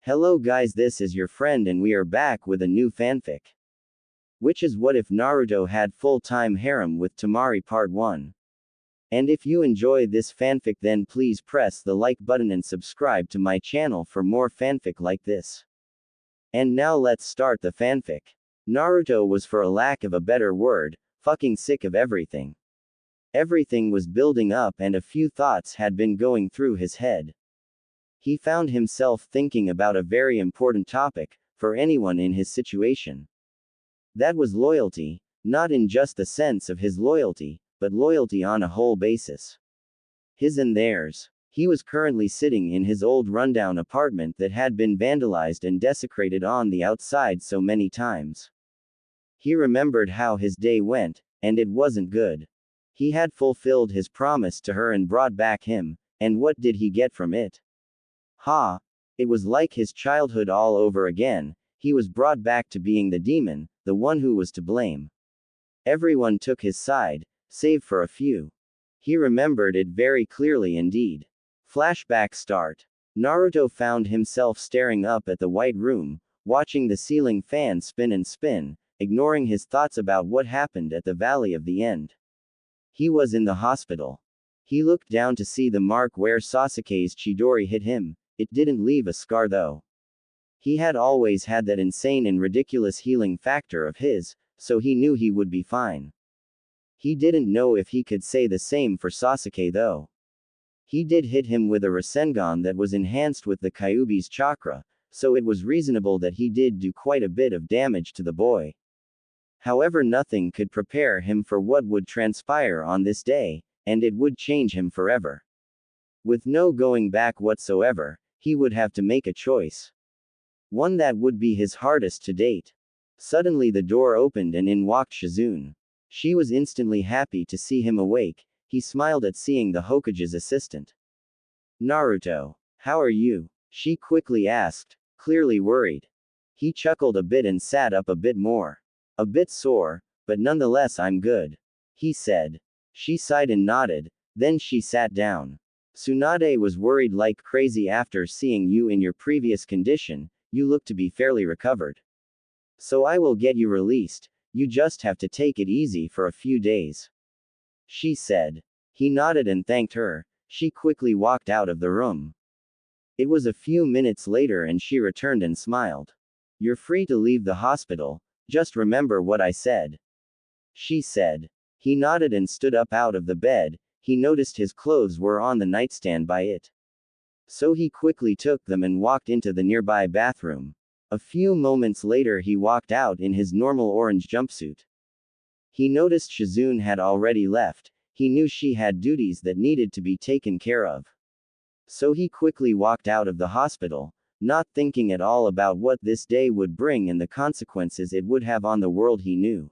Hello guys, this is your friend and we are back with a new fanfic. Which is what if Naruto had full-time harem with Temari part 1. And if you enjoy this fanfic then please press the like button and subscribe to my channel for more fanfic like this. And now let's start the fanfic. Naruto was, for a lack of a better word, fucking sick of everything. Everything was building up and a few thoughts had been going through his head. He found himself thinking about a very important topic, for anyone in his situation. That was loyalty, not in just the sense of his loyalty, but loyalty on a whole basis. His and theirs. He was currently sitting in his old rundown apartment that had been vandalized and desecrated on the outside so many times. He remembered how his day went, and it wasn't good. He had fulfilled his promise to her and brought back him, and what did he get from it? It was like his childhood all over again. He was brought back to being the demon, the one who was to blame. Everyone took his side, save for a few. He remembered it very clearly indeed. Flashback start. Naruto found himself staring up at the white room, watching the ceiling fan spin and spin, ignoring his thoughts about what happened at the Valley of the End. He was in the hospital. He looked down to see the mark where Sasuke's Chidori hit him. It didn't leave a scar though. He had always had that insane and ridiculous healing factor of his, so he knew he would be fine. He didn't know if he could say the same for Sasuke though. He did hit him with a Rasengan that was enhanced with the Kyuubi's chakra, so it was reasonable that he did do quite a bit of damage to the boy. However, nothing could prepare him for what would transpire on this day, and it would change him forever. With no going back whatsoever, he would have to make a choice. One that would be his hardest to date. Suddenly the door opened and in walked Shizune. She was instantly happy to see him awake. He smiled at seeing the Hokage's assistant. Naruto, how are you? She quickly asked, clearly worried. He chuckled a bit and sat up a bit more. A bit sore, but nonetheless I'm good, he said. She sighed and nodded, then she sat down. Tsunade was worried like crazy after seeing you in your previous condition. You look to be fairly recovered. So I will get you released, you just have to take it easy for a few days, she said. He nodded and thanked her. She quickly walked out of the room. It was a few minutes later and she returned and smiled. You're free to leave the hospital, just remember what I said, she said. He nodded and stood up out of the bed. He noticed his clothes were on the nightstand by it. So he quickly took them and walked into the nearby bathroom. A few moments later he walked out in his normal orange jumpsuit. He noticed Shizune had already left. He knew she had duties that needed to be taken care of. So he quickly walked out of the hospital, not thinking at all about what this day would bring and the consequences it would have on the world he knew.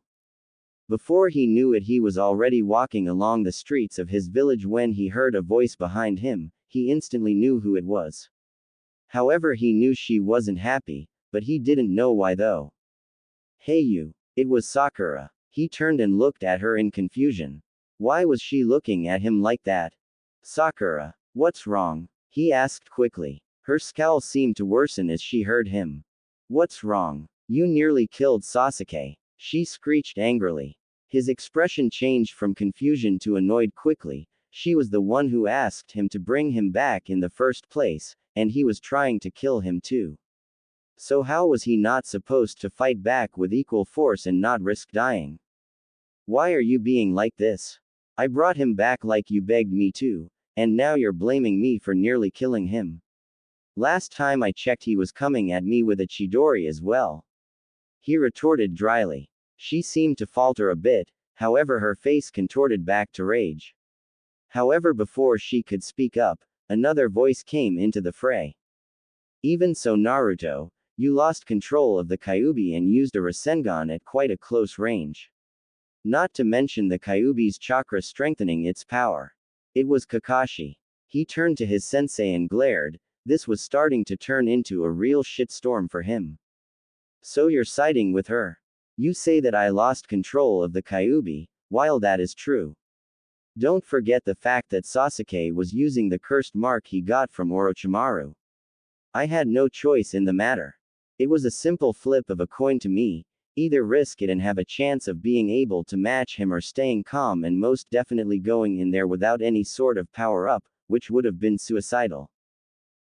Before he knew it, he was already walking along the streets of his village when he heard a voice behind him. He instantly knew who it was. However, he knew she wasn't happy, but he didn't know why though. Hey you. It was Sakura. He turned and looked at her in confusion. Why was she looking at him like that? Sakura, what's wrong? He asked quickly. Her scowl seemed to worsen as she heard him. What's wrong? You nearly killed Sasuke, she screeched angrily. His expression changed from confusion to annoyed quickly. She was the one who asked him to bring him back in the first place, and he was trying to kill him too. So how was he not supposed to fight back with equal force and not risk dying? Why are you being like this? I brought him back like you begged me to, and now you're blaming me for nearly killing him. Last time I checked he was coming at me with a Chidori as well, he retorted dryly. She seemed to falter a bit, however her face contorted back to rage. However, before she could speak up, another voice came into the fray. Even so Naruto, you lost control of the Kyuubi and used a Rasengan at quite a close range. Not to mention the Kyuubi's chakra strengthening its power. It was Kakashi. He turned to his sensei and glared. This was starting to turn into a real shitstorm for him. So you're siding with her? You say that I lost control of the Kyuubi, while that is true. Don't forget the fact that Sasuke was using the cursed mark he got from Orochimaru. I had no choice in the matter. It was a simple flip of a coin to me, either risk it and have a chance of being able to match him or staying calm and most definitely going in there without any sort of power-up, which would have been suicidal.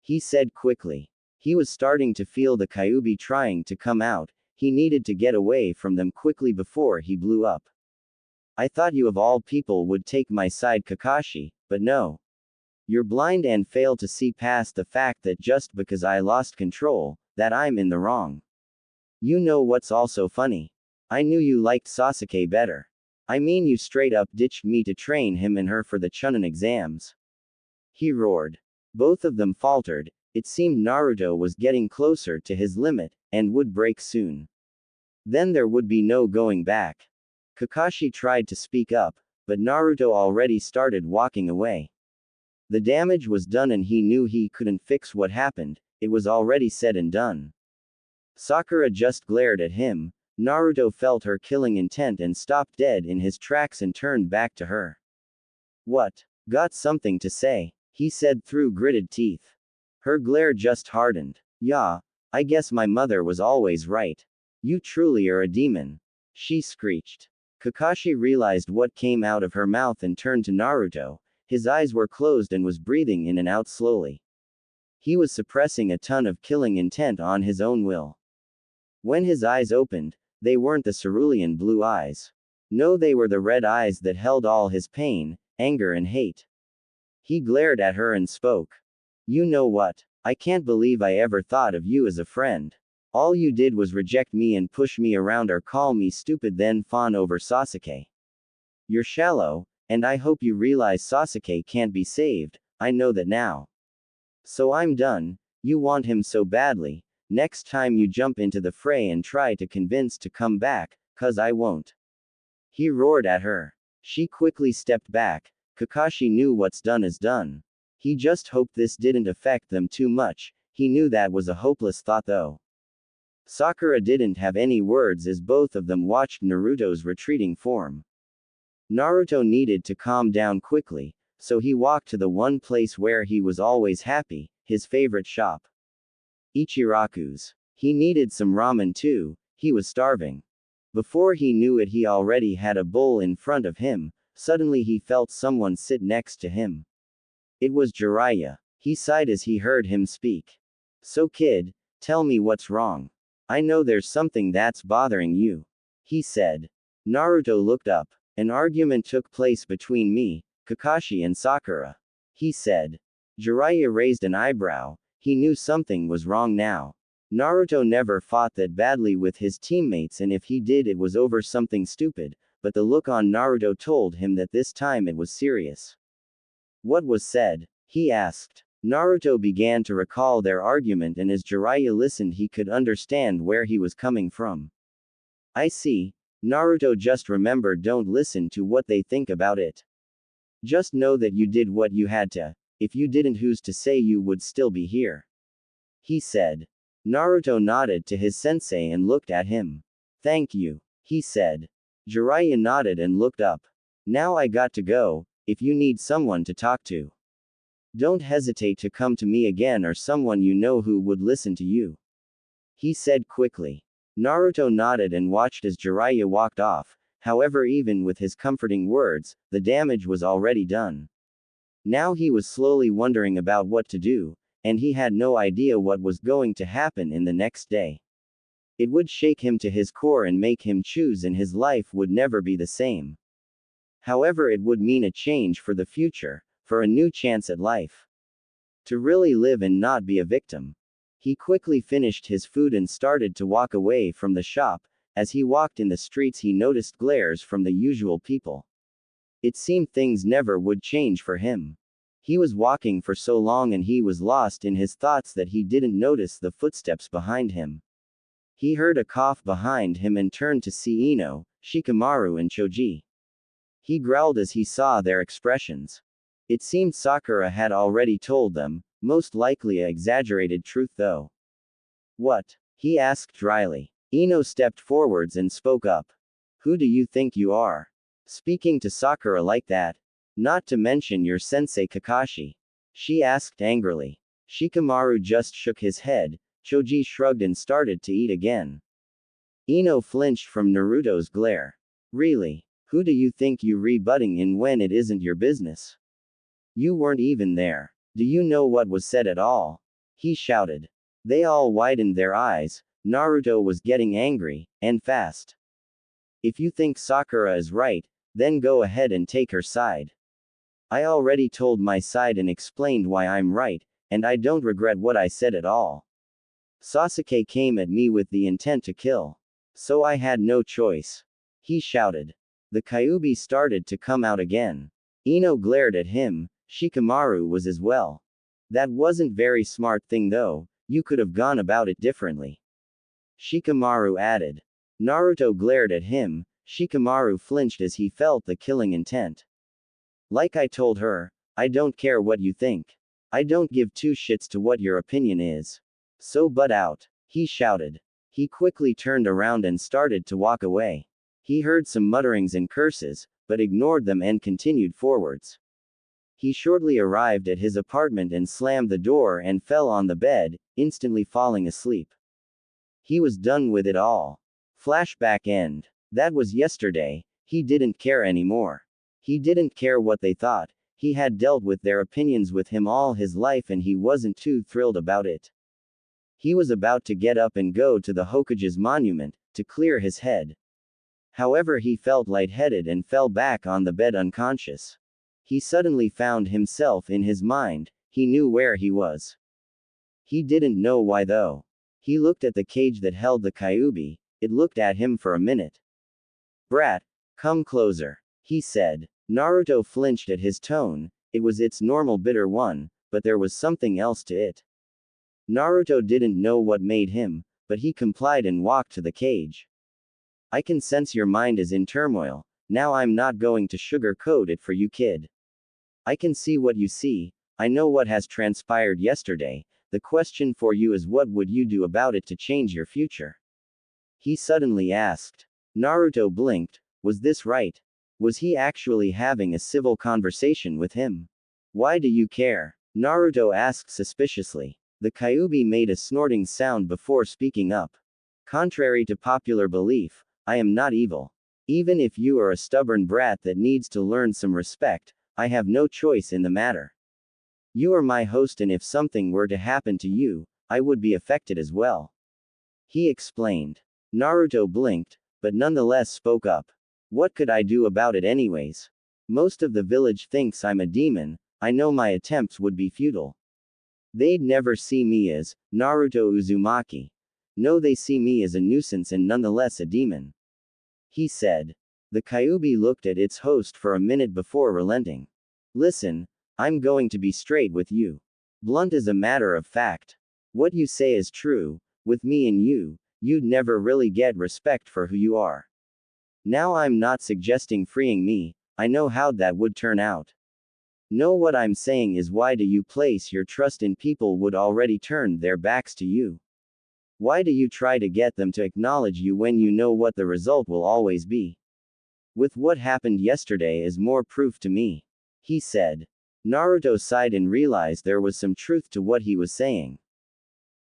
He said quickly. He was starting to feel the Kyuubi trying to come out, he needed to get away from them quickly before he blew up. I thought you of all people would take my side, Kakashi, but no. You're blind and fail to see past the fact that just because I lost control, that I'm in the wrong. You know what's also funny? I knew you liked Sasuke better. I mean, you straight up ditched me to train him and her for the Chunin exams. He roared. Both of them faltered. It seemed Naruto was getting closer to his limit, and would break soon. Then there would be no going back. Kakashi tried to speak up, but Naruto already started walking away. The damage was done and he knew he couldn't fix what happened, it was already said and done. Sakura just glared at him. Naruto felt her killing intent and stopped dead in his tracks and turned back to her. What? Got something to say? He said through gritted teeth. Her glare just hardened. Yeah, I guess my mother was always right. You truly are a demon. She screeched. Kakashi realized what came out of her mouth and turned to Naruto. His eyes were closed and was breathing in and out slowly. He was suppressing a ton of killing intent on his own will. When his eyes opened, they weren't the cerulean blue eyes. No, they were the red eyes that held all his pain, anger and hate. He glared at her and spoke. You know what? I can't believe I ever thought of you as a friend. All you did was reject me and push me around or call me stupid then fawn over Sasuke. You're shallow, and I hope you realize Sasuke can't be saved, I know that now. So I'm done, you want him so badly, next time you jump into the fray and try to convince to come back, 'cause I won't. He roared at her. She quickly stepped back. Kakashi knew what's done is done. He just hoped this didn't affect them too much, he knew that was a hopeless thought though. Sakura didn't have any words as both of them watched Naruto's retreating form. Naruto needed to calm down quickly, so he walked to the one place where he was always happy, his favorite shop. Ichiraku's. He needed some ramen too, he was starving. Before he knew it, he already had a bowl in front of him. Suddenly he felt someone sit next to him. It was Jiraiya. He sighed as he heard him speak. So kid, tell me what's wrong. I know there's something that's bothering you. He said. Naruto looked up. An argument took place between me, Kakashi and Sakura. He said. Jiraiya raised an eyebrow. He knew something was wrong now. Naruto never fought that badly with his teammates, and if he did it was over something stupid, but the look on Naruto told him that this time it was serious. What was said? He asked. Naruto began to recall their argument, and as Jiraiya listened he could understand where he was coming from. I see. Naruto just remembered, don't listen to what they think about it. Just know that you did what you had to. If you didn't, who's to say you would still be here? He said. Naruto nodded to his sensei and looked at him. Thank you, he said. Jiraiya nodded and looked up. Now I got to go, if you need someone to talk to. Don't hesitate to come to me again or someone you know who would listen to you. He said quickly. Naruto nodded and watched as Jiraiya walked off. However, even with his comforting words, the damage was already done. Now he was slowly wondering about what to do, and he had no idea what was going to happen in the next day. It would shake him to his core and make him choose, and his life would never be the same. However, it would mean a change for the future, for a new chance at life. To really live and not be a victim. He quickly finished his food and started to walk away from the shop. As he walked in the streets, he noticed glares from the usual people. It seemed things never would change for him. He was walking for so long and he was lost in his thoughts that he didn't notice the footsteps behind him. He heard a cough behind him and turned to see Ino, Shikamaru and Choji. He growled as he saw their expressions. It seemed Sakura had already told them, most likely a exaggerated truth though. What? He asked dryly. Ino stepped forwards and spoke up. Who do you think you are? Speaking to Sakura like that? Not to mention your sensei Kakashi. She asked angrily. Shikamaru just shook his head. Choji shrugged and started to eat again. Ino flinched from Naruto's glare. Really? Who do you think you rebutting in when it isn't your business? You weren't even there. Do you know what was said at all? He shouted. They all widened their eyes. Naruto was getting angry, and fast. If you think Sakura is right, then go ahead and take her side. I already told my side and explained why I'm right, and I don't regret what I said at all. Sasuke came at me with the intent to kill. So I had no choice. He shouted. The Kyuubi started to come out again. Ino glared at him. Shikamaru was as well. That wasn't very smart thing though, you could have gone about it differently. Shikamaru added. Naruto glared at him. Shikamaru flinched as he felt the killing intent. Like I told her, I don't care what you think. I don't give two shits to what your opinion is. So butt out. He shouted. He quickly turned around and started to walk away. He heard some mutterings and curses, but ignored them and continued forwards. He shortly arrived at his apartment and slammed the door and fell on the bed, instantly falling asleep. He was done with it all. Flashback end. That was yesterday. He didn't care anymore. He didn't care what they thought. He had dealt with their opinions with him all his life and he wasn't too thrilled about it. He was about to get up and go to the Hokage's monument, to clear his head. However, he felt lightheaded and fell back on the bed unconscious. He suddenly found himself in his mind. He knew where he was. He didn't know why though. He looked at the cage that held the Kyuubi. It looked at him for a minute. Brat, come closer, he said. Naruto flinched at his tone. It was its normal bitter one, but there was something else to it. Naruto didn't know what made him, but he complied and walked to the cage. I can sense your mind is in turmoil. Now I'm not going to sugarcoat it for you, kid. I can see what you see. I know what has transpired yesterday. The question for you is what would you do about it to change your future? He suddenly asked. Naruto blinked. Was this right? Was he actually having a civil conversation with him? Why do you care? Naruto asked suspiciously. The Kyuubi made a snorting sound before speaking up. Contrary to popular belief, I am not evil. Even if you are a stubborn brat that needs to learn some respect, I have no choice in the matter. You are my host and if something were to happen to you, I would be affected as well. He explained. Naruto blinked, but nonetheless spoke up. What could I do about it anyways? Most of the village thinks I'm a demon. I know my attempts would be futile. They'd never see me as Naruto Uzumaki. No, they see me as a nuisance and nonetheless a demon. He said. The Kyuubi looked at its host for a minute before relenting. Listen, I'm going to be straight with you. Blunt as a matter of fact. What you say is true. With me and you, you'd never really get respect for who you are. Now I'm not suggesting freeing me. I know how that would turn out. No, what I'm saying is why do you place your trust in people would already turn their backs to you? Why do you try to get them to acknowledge you when you know what the result will always be? With what happened yesterday is more proof to me. He said. Naruto sighed and realized there was some truth to what he was saying.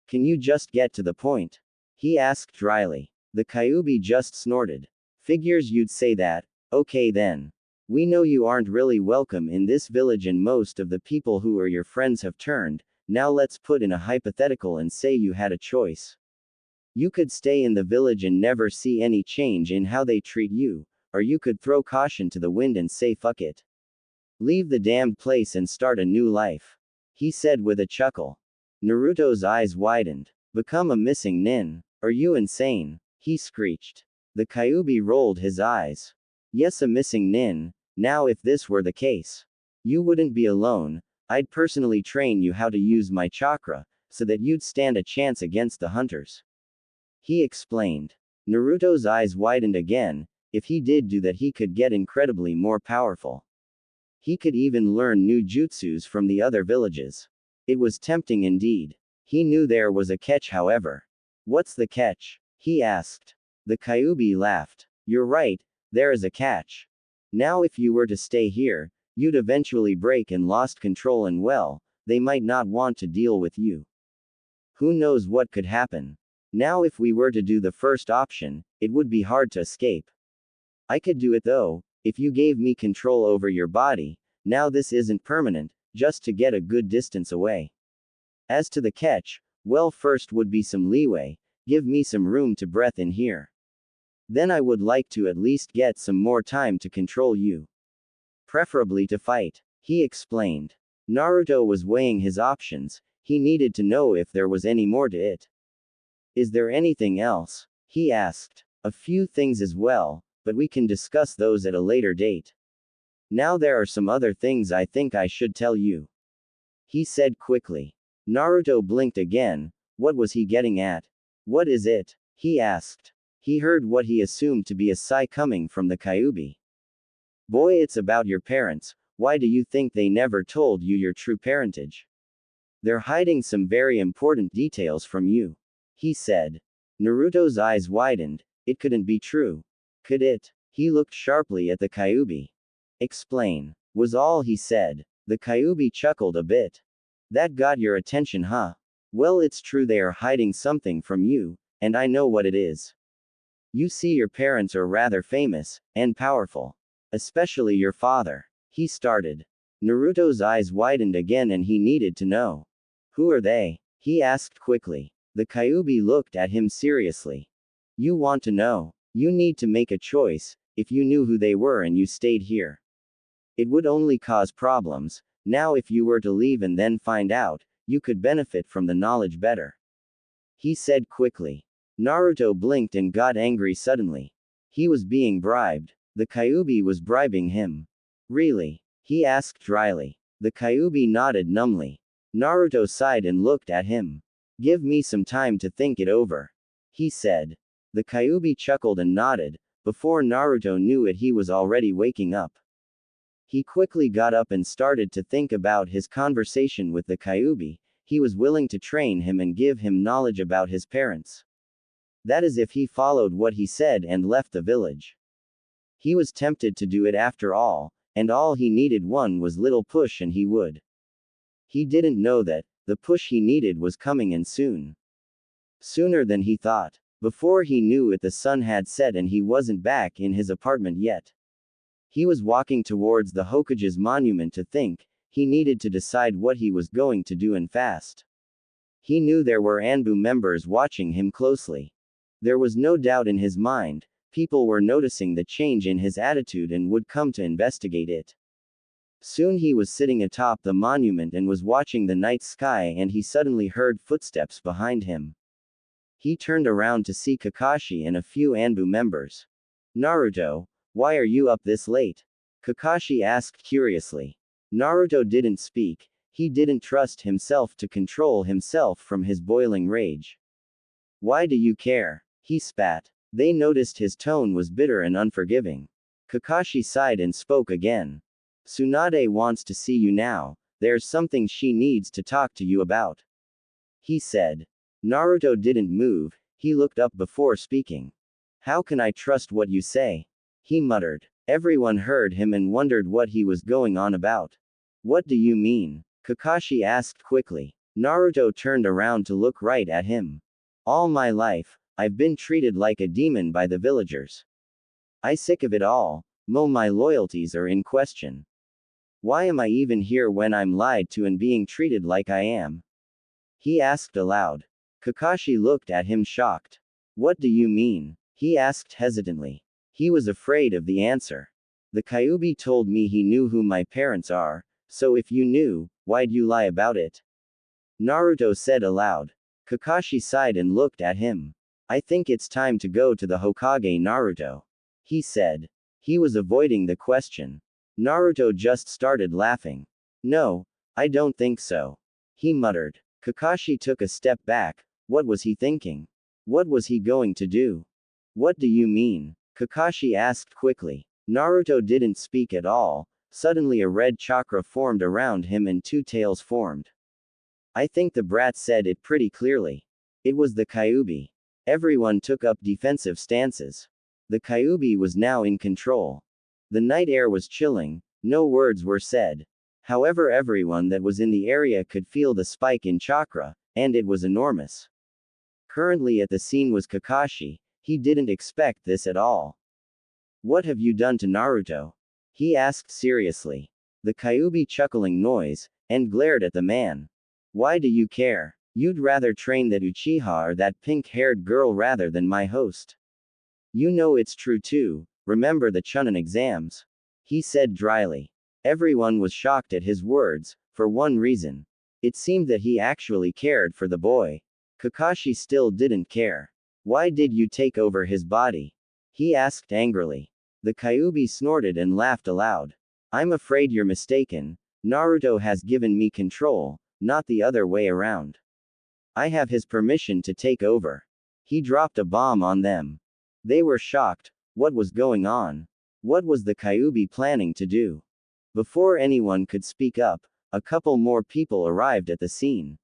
Can you just get to the point? He asked dryly. The Kyuubi just snorted. Figures you'd say that. Okay then. We know you aren't really welcome in this village and most of the people who are your friends have turned. Now let's put in a hypothetical and say you had a choice. You could stay in the village and never see any change in how they treat you, or you could throw caution to the wind and say fuck it. Leave the damned place and start a new life. He said with a chuckle. Naruto's eyes widened. Become a missing nin. Are you insane? He screeched. The Kyuubi rolled his eyes. Yes, a missing nin. Now if this were the case, you wouldn't be alone. I'd personally train you how to use my chakra, so that you'd stand a chance against the hunters. He explained. Naruto's eyes widened again. If he did do that, he could get incredibly more powerful. He could even learn new jutsus from the other villages. It was tempting indeed. He knew there was a catch, however. What's the catch? He asked. The Kyuubi laughed. You're right, there is a catch. Now if you were to stay here, you'd eventually break and lost control and well, they might not want to deal with you. Who knows what could happen? Now, if we were to do the first option, it would be hard to escape. I could do it though, if you gave me control over your body. Now this isn't permanent, just to get a good distance away. As to the catch, well, first would be some leeway, give me some room to breathe in here. Then I would like to at least get some more time to control you. Preferably to fight, he explained. Naruto was weighing his options, he needed to know if there was any more to it. Is there anything else? He asked. A few things as well, but we can discuss those at a later date. Now there are some other things I think I should tell you. He said quickly. Naruto blinked again. What was he getting at? What is it? He asked. He heard what he assumed to be a sigh coming from the Kyuubi. Boy, it's about your parents. Why do you think they never told you your true parentage? They're hiding some very important details from you. He said. Naruto's eyes widened. It couldn't be true. Could it? He looked sharply at the Kyuubi. Explain, was all he said. The Kyuubi chuckled a bit. That got your attention, huh? Well, it's true they are hiding something from you, and I know what it is. You see, your parents are rather famous, and powerful. Especially your father. He started. Naruto's eyes widened again and he needed to know. Who are they? He asked quickly. The Kyuubi looked at him seriously. You want to know? You need to make a choice. If you knew who they were and you stayed here, it would only cause problems. Now if you were to leave and then find out, you could benefit from the knowledge better. He said quickly. Naruto blinked and got angry suddenly. He was being bribed. The Kyuubi was bribing him. Really? He asked dryly. The Kyuubi nodded numbly. Naruto sighed and looked at him. Give me some time to think it over. He said. The Kyuubi chuckled and nodded. Before Naruto knew it, he was already waking up. He quickly got up and started to think about his conversation with the Kyuubi. He was willing to train him and give him knowledge about his parents. That is, if he followed what he said and left the village. He was tempted to do it after all, and all he needed was little push and he would. He didn't know that the push he needed was coming, and soon. Sooner than he thought. Before he knew it, the sun had set and he wasn't back in his apartment yet. He was walking towards the Hokage's monument to think. He needed to decide what he was going to do, and fast. He knew there were Anbu members watching him closely. There was no doubt in his mind. People were noticing the change in his attitude and would come to investigate it. Soon he was sitting atop the monument and was watching the night sky, and he suddenly heard footsteps behind him. He turned around to see Kakashi and a few Anbu members. Naruto, why are you up this late? Kakashi asked curiously. Naruto didn't speak. He didn't trust himself to control himself from his boiling rage. Why do you care? He spat. They noticed his tone was bitter and unforgiving. Kakashi sighed and spoke again. Tsunade wants to see you now. There's something she needs to talk to you about. He said. Naruto didn't move. He looked up before speaking. How can I trust what you say? He muttered. Everyone heard him and wondered what he was going on about. What do you mean? Kakashi asked quickly. Naruto turned around to look right at him. All my life, I've been treated like a demon by the villagers. I'm sick of it all. My loyalties are in question. Why am I even here when I'm lied to and being treated like I am? He asked aloud. Kakashi looked at him shocked. What do you mean? He asked hesitantly. He was afraid of the answer. The Kyuubi told me he knew who my parents are, so if you knew, why'd you lie about it? Naruto said aloud. Kakashi sighed and looked at him. I think it's time to go to the Hokage, Naruto. He said. He was avoiding the question. Naruto just started laughing. No, I don't think so. He muttered. Kakashi took a step back. What was he thinking? What was he going to do? What do you mean? Kakashi asked quickly. Naruto didn't speak at all. Suddenly a red chakra formed around him and two tails formed. I think the brat said it pretty clearly. It was the Kyuubi. Everyone took up defensive stances. The Kyuubi was now in control. The night air was chilling. No words were said. However, everyone that was in the area could feel the spike in chakra, and it was enormous. Currently at the scene was Kakashi. He didn't expect this at all. What have you done to Naruto? He asked seriously. The Kyuubi chuckling noise, and glared at the man. Why do you care? You'd rather train that Uchiha or that pink-haired girl rather than my host. You know it's true too, remember the Chunin exams? He said dryly. Everyone was shocked at his words, for one reason. It seemed that he actually cared for the boy. Kakashi still didn't care. Why did you take over his body? He asked angrily. The Kyuubi snorted and laughed aloud. I'm afraid you're mistaken. Naruto has given me control, not the other way around. I have his permission to take over. He dropped a bomb on them. They were shocked. What was going on? What was the Kyuubi planning to do? Before anyone could speak up, a couple more people arrived at the scene.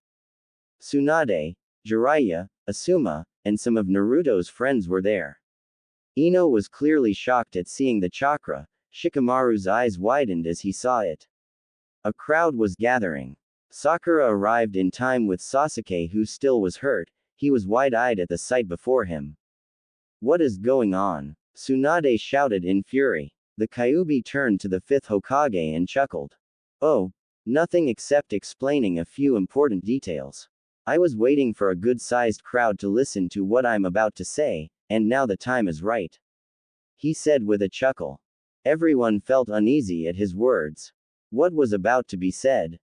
Tsunade, Jiraiya, Asuma, and some of Naruto's friends were there. Ino was clearly shocked at seeing the chakra. Shikamaru's eyes widened as he saw it. A crowd was gathering. Sakura arrived in time with Sasuke, who still was hurt. He was wide-eyed at the sight before him. What is going on? Tsunade shouted in fury. The Kyuubi turned to the fifth Hokage and chuckled. Oh, nothing except explaining a few important details. I was waiting for a good-sized crowd to listen to what I'm about to say, and now the time is right. He said with a chuckle. Everyone felt uneasy at his words. What was about to be said?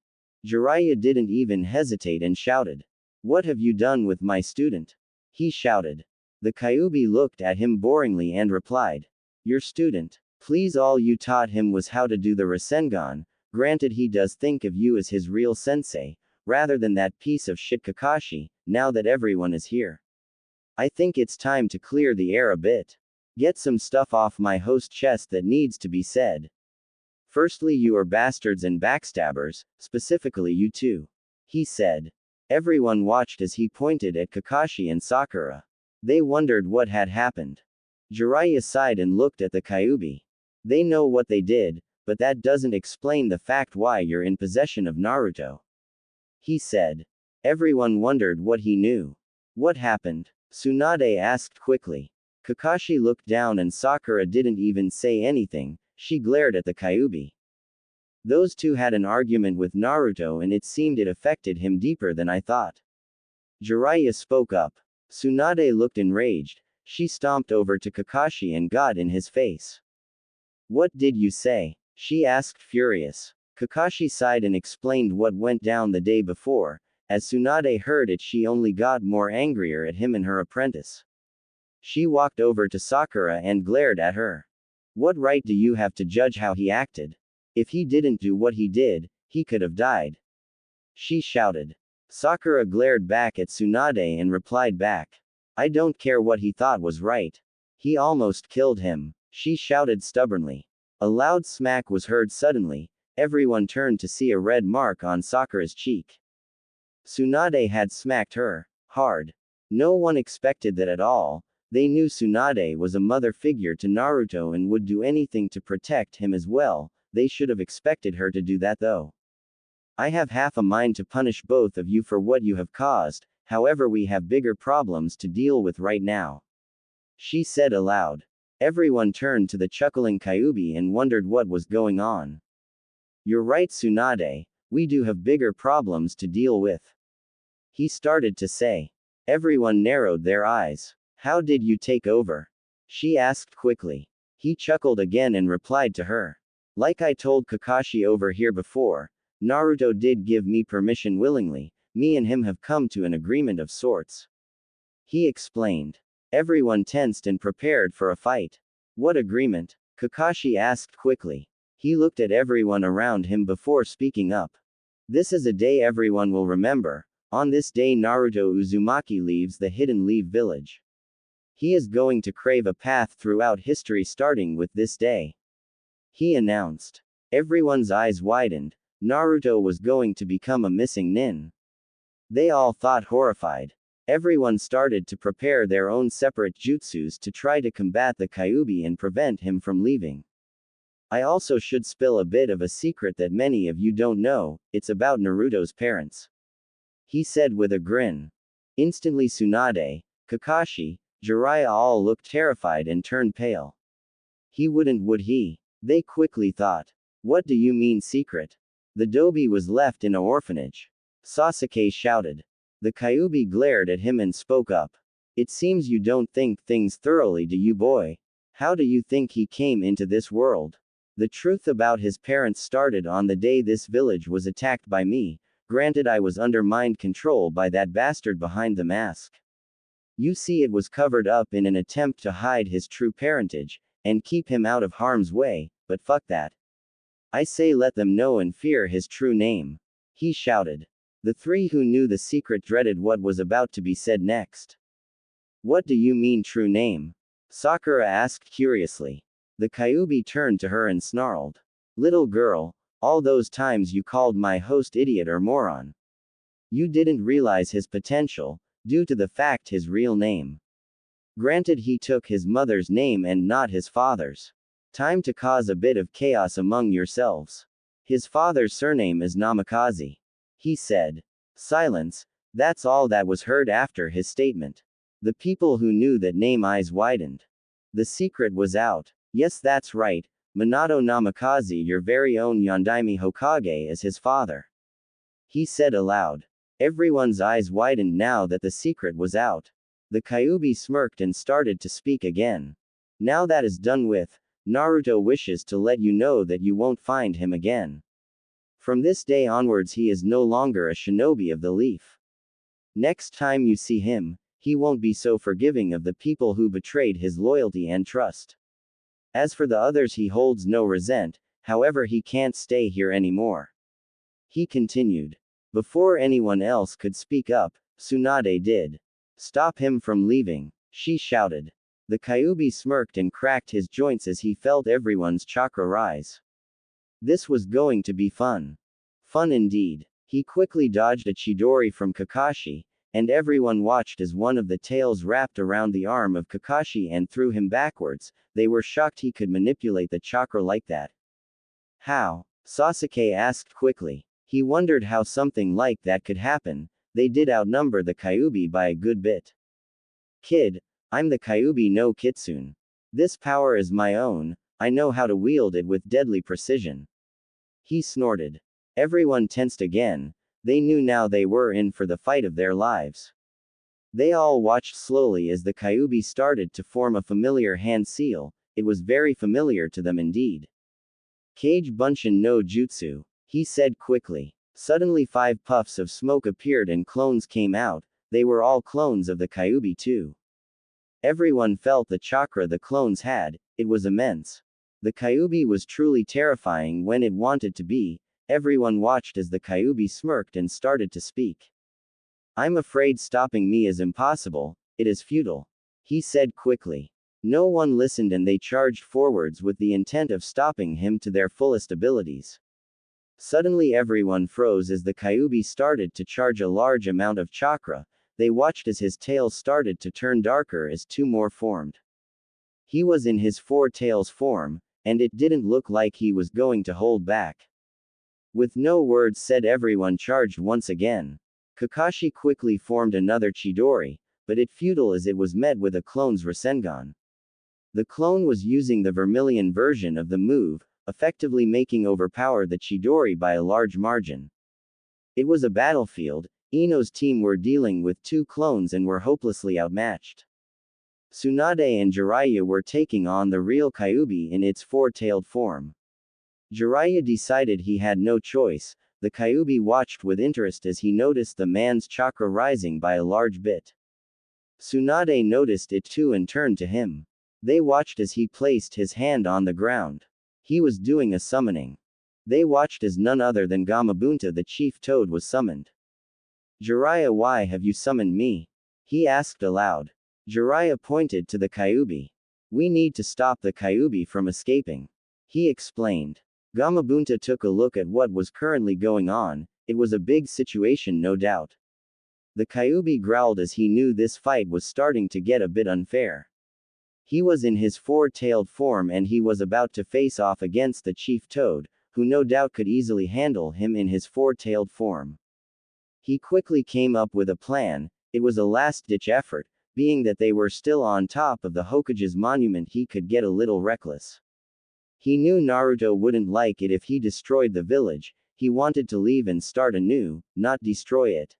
Jiraiya didn't even hesitate and shouted. What have you done with my student? He shouted. The Kyuubi looked at him boringly and replied. Your student. Please, all you taught him was how to do the Rasengan. Granted, he does think of you as his real sensei, rather than that piece of shit Kakashi, now that everyone is here. I think it's time to clear the air a bit. Get some stuff off my host chest that needs to be said. Firstly, you are bastards and backstabbers, specifically you two. He said. Everyone watched as he pointed at Kakashi and Sakura. They wondered what had happened. Jiraiya sighed and looked at the Kyuubi. They know what they did, but that doesn't explain the fact why you're in possession of Naruto. He said. Everyone wondered what he knew. What happened? Tsunade asked quickly. Kakashi looked down and Sakura didn't even say anything. She glared at the Kyuubi. Those two had an argument with Naruto and it seemed it affected him deeper than I thought. Jiraiya spoke up. Tsunade looked enraged. She stomped over to Kakashi and got in his face. What did you say? She asked furious. Kakashi sighed and explained what went down the day before. As Tsunade heard it, she only got more angrier at him and her apprentice. She walked over to Sakura and glared at her. What right do you have to judge how he acted? If he didn't do what he did, he could have died. She shouted. Sakura glared back at Tsunade and replied back. I don't care what he thought was right. He almost killed him. She shouted stubbornly. A loud smack was heard suddenly. Everyone turned to see a red mark on Sakura's cheek. Tsunade had smacked her hard. No one expected that at all. They knew Tsunade was a mother figure to Naruto and would do anything to protect him as well. They should have expected her to do that though. I have half a mind to punish both of you for what you have caused, however we have bigger problems to deal with right now. She said aloud. Everyone turned to the chuckling Kyuubi and wondered what was going on. You're right, Tsunade, we do have bigger problems to deal with. He started to say. Everyone narrowed their eyes. How did you take over? She asked quickly. He chuckled again and replied to her. Like I told Kakashi over here before, Naruto did give me permission willingly, me and him have come to an agreement of sorts. He explained. Everyone tensed and prepared for a fight. What agreement? Kakashi asked quickly. He looked at everyone around him before speaking up. This is a day everyone will remember. On this day Naruto Uzumaki leaves the Hidden Leaf village. He is going to crave a path throughout history starting with this day. He announced. Everyone's eyes widened. Naruto was going to become a missing nin. They all thought horrified. Everyone started to prepare their own separate jutsus to try to combat the Kyuubi and prevent him from leaving. I also should spill a bit of a secret that many of you don't know, it's about Naruto's parents. He said with a grin. Instantly Tsunade, Kakashi, Jiraiya all looked terrified and turned pale. He wouldn't, would he? They quickly thought. What do you mean secret? The Dobi was left in an orphanage. Sasuke shouted. The Kyuubi glared at him and spoke up. It seems you don't think things thoroughly, do you, boy? How do you think he came into this world? The truth about his parents started on the day this village was attacked by me. Granted, I was under mind control by that bastard behind the mask. You see, it was covered up in an attempt to hide his true parentage, and keep him out of harm's way, but fuck that. I say let them know and fear his true name. He shouted. The three who knew the secret dreaded what was about to be said next. What do you mean true name? Sakura asked curiously. The Kyuubi turned to her and snarled. Little girl, all those times you called my host idiot or moron. You didn't realize his potential, due to the fact his real name. Granted, he took his mother's name and not his father's. Time to cause a bit of chaos among yourselves. His father's surname is Namikaze. He said. Silence, that's all that was heard after his statement. The people who knew that name eyes widened. The secret was out. Yes, that's right, Minato Namikaze, your very own Yondaime Hokage, is his father. He said aloud. Everyone's eyes widened now that the secret was out. The Kyuubi smirked and started to speak again. Now that is done with, Naruto wishes to let you know that you won't find him again. From this day onwards he is no longer a shinobi of the leaf. Next time you see him, he won't be so forgiving of the people who betrayed his loyalty and trust. As for the others, he holds no resent, however he can't stay here anymore. He continued. Before anyone else could speak up, Tsunade did. Stop him from leaving, she shouted. The Kyuubi smirked and cracked his joints as he felt everyone's chakra rise. This was going to be fun. Fun indeed. He quickly dodged a Chidori from Kakashi, and everyone watched as one of the tails wrapped around the arm of Kakashi and threw him backwards. They were shocked he could manipulate the chakra like that. How? Sasuke asked quickly. He wondered how something like that could happen. They did outnumber the Kyuubi by a good bit. Kid, I'm the Kyuubi no Kitsune. This power is my own, I know how to wield it with deadly precision. He snorted. Everyone tensed again. They knew now they were in for the fight of their lives. They all watched slowly as the Kyuubi started to form a familiar hand seal. It was very familiar to them indeed. Kage Bunshin no Jutsu, he said quickly. Suddenly 5 puffs of smoke appeared and clones came out. They were all clones of the Kyuubi too. Everyone felt the chakra the clones had, it was immense. The Kyuubi was truly terrifying when it wanted to be. Everyone watched as the Kyuubi smirked and started to speak. I'm afraid stopping me is impossible, it is futile. He said quickly. No one listened and they charged forwards with the intent of stopping him to their fullest abilities. Suddenly everyone froze as the Kyuubi started to charge a large amount of chakra. They watched as his tail started to turn darker as 2 more formed. He was in his 4 tails form, and it didn't look like he was going to hold back. With no words said, everyone charged once again. Kakashi quickly formed another Chidori, but it futile as it was met with a clone's Rasengan. The clone was using the vermilion version of the move, effectively making overpower the Chidori by a large margin. It was a battlefield. Ino's team were dealing with 2 clones and were hopelessly outmatched. Tsunade and Jiraiya were taking on the real Kyuubi in its 4-tailed form. Jiraiya decided he had no choice. The Kyuubi watched with interest as he noticed the man's chakra rising by a large bit. Tsunade noticed it too and turned to him. They watched as he placed his hand on the ground. He was doing a summoning. They watched as none other than Gamabunta the chief toad was summoned. Jiraiya, why have you summoned me? He asked aloud. Jiraiya pointed to the Kyuubi. We need to stop the Kyuubi from escaping. He explained. Gamabunta took a look at what was currently going on. It was a big situation, no doubt. The Kyuubi growled as he knew this fight was starting to get a bit unfair. He was in his four-tailed form and he was about to face off against the chief toad, who no doubt could easily handle him in his four-tailed form. He quickly came up with a plan. It was a last-ditch effort, being that they were still on top of the Hokage's monument. He could get a little reckless. He knew Naruto wouldn't like it if he destroyed the village. He wanted to leave and start anew, not destroy it.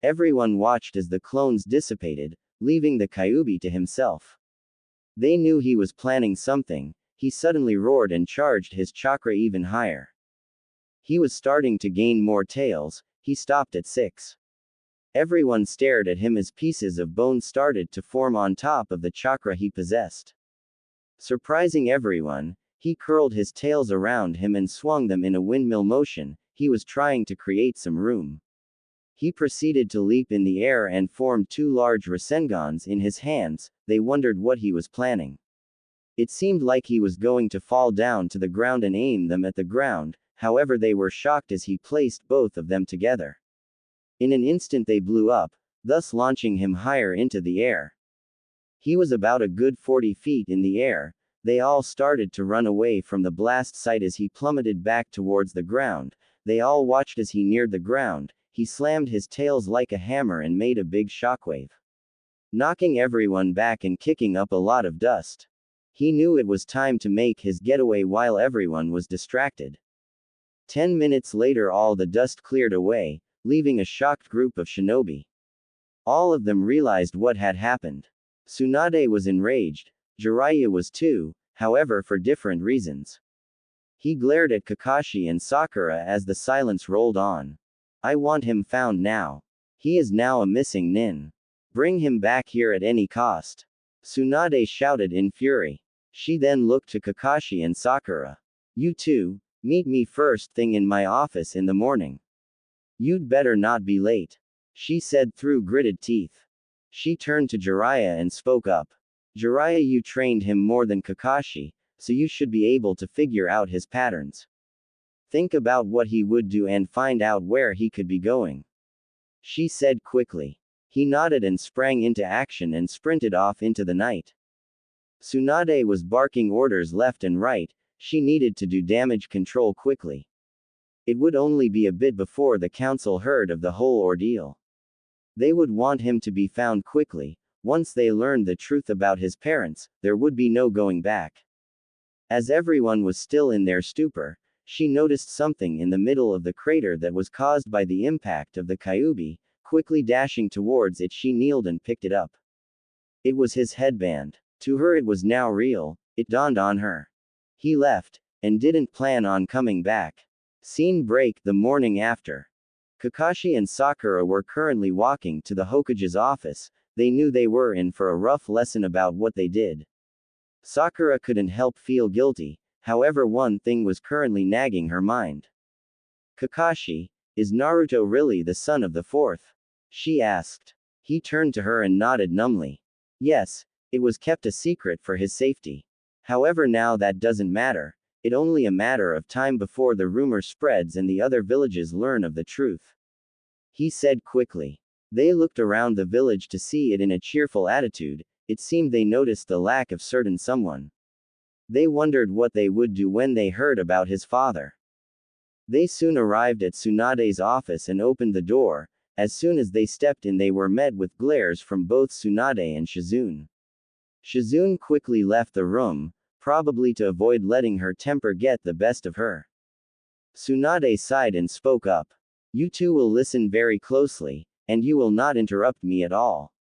Everyone watched as the clones dissipated, leaving the Kyuubi to himself. They knew he was planning something. He suddenly roared and charged his chakra even higher. He was starting to gain more tails. He stopped at 6. Everyone stared at him as pieces of bone started to form on top of the chakra he possessed. Surprising everyone, he curled his tails around him and swung them in a windmill motion. He was trying to create some room. He proceeded to leap in the air and formed 2 large Rasengans in his hands. They wondered what he was planning. It seemed like he was going to fall down to the ground and aim them at the ground. However, they were shocked as he placed both of them together. In an instant they blew up, thus launching him higher into the air. He was about a good 40 feet in the air. They all started to run away from the blast site as he plummeted back towards the ground. They all watched as he neared the ground. He slammed his tails like a hammer and made a big shockwave, knocking everyone back and kicking up a lot of dust. He knew it was time to make his getaway while everyone was distracted. 10 minutes later all the dust cleared away, leaving a shocked group of shinobi. All of them realized what had happened. Tsunade was enraged. Jiraiya was too, however for different reasons. He glared at Kakashi and Sakura as the silence rolled on. I want him found now. He is now a missing nin. Bring him back here at any cost. Tsunade shouted in fury. She then looked to Kakashi and Sakura. You two, meet me first thing in my office in the morning. You'd better not be late, she said through gritted teeth. She turned to Jiraiya and spoke up. Jiraiya, you trained him more than Kakashi, so you should be able to figure out his patterns. Think about what he would do and find out where he could be going, she said quickly. He nodded and sprang into action and sprinted off into the night. Tsunade was barking orders left and right. She needed to do damage control quickly. It would only be a bit before the council heard of the whole ordeal. They would want him to be found quickly. Once they learned the truth about his parents, there would be no going back. As everyone was still in their stupor, she noticed something in the middle of the crater that was caused by the impact of the Kyuubi. Quickly dashing towards it, she kneeled and picked it up. It was his headband. To her it was now real. It dawned on her. He left, and didn't plan on coming back. Scene break the morning after. Kakashi and Sakura were currently walking to the Hokage's office. They knew they were in for a rough lesson about what they did. Sakura couldn't help feel guilty. However, one thing was currently nagging her mind. Kakashi, is Naruto really the son of the fourth? She asked. He turned to her and nodded numbly. Yes, it was kept a secret for his safety. However, now that doesn't matter. It's only a matter of time before the rumor spreads and the other villages learn of the truth, he said quickly. They looked around the village to see it in a cheerful attitude. It seemed they noticed the lack of certain someone. They wondered what they would do when they heard about his father. They soon arrived at Tsunade's office and opened the door. As soon as they stepped in, they were met with glares from both Tsunade and Shizune. Shizune quickly left the room, probably to avoid letting her temper get the best of her. Tsunade sighed and spoke up. You two will listen very closely, and you will not interrupt me at all,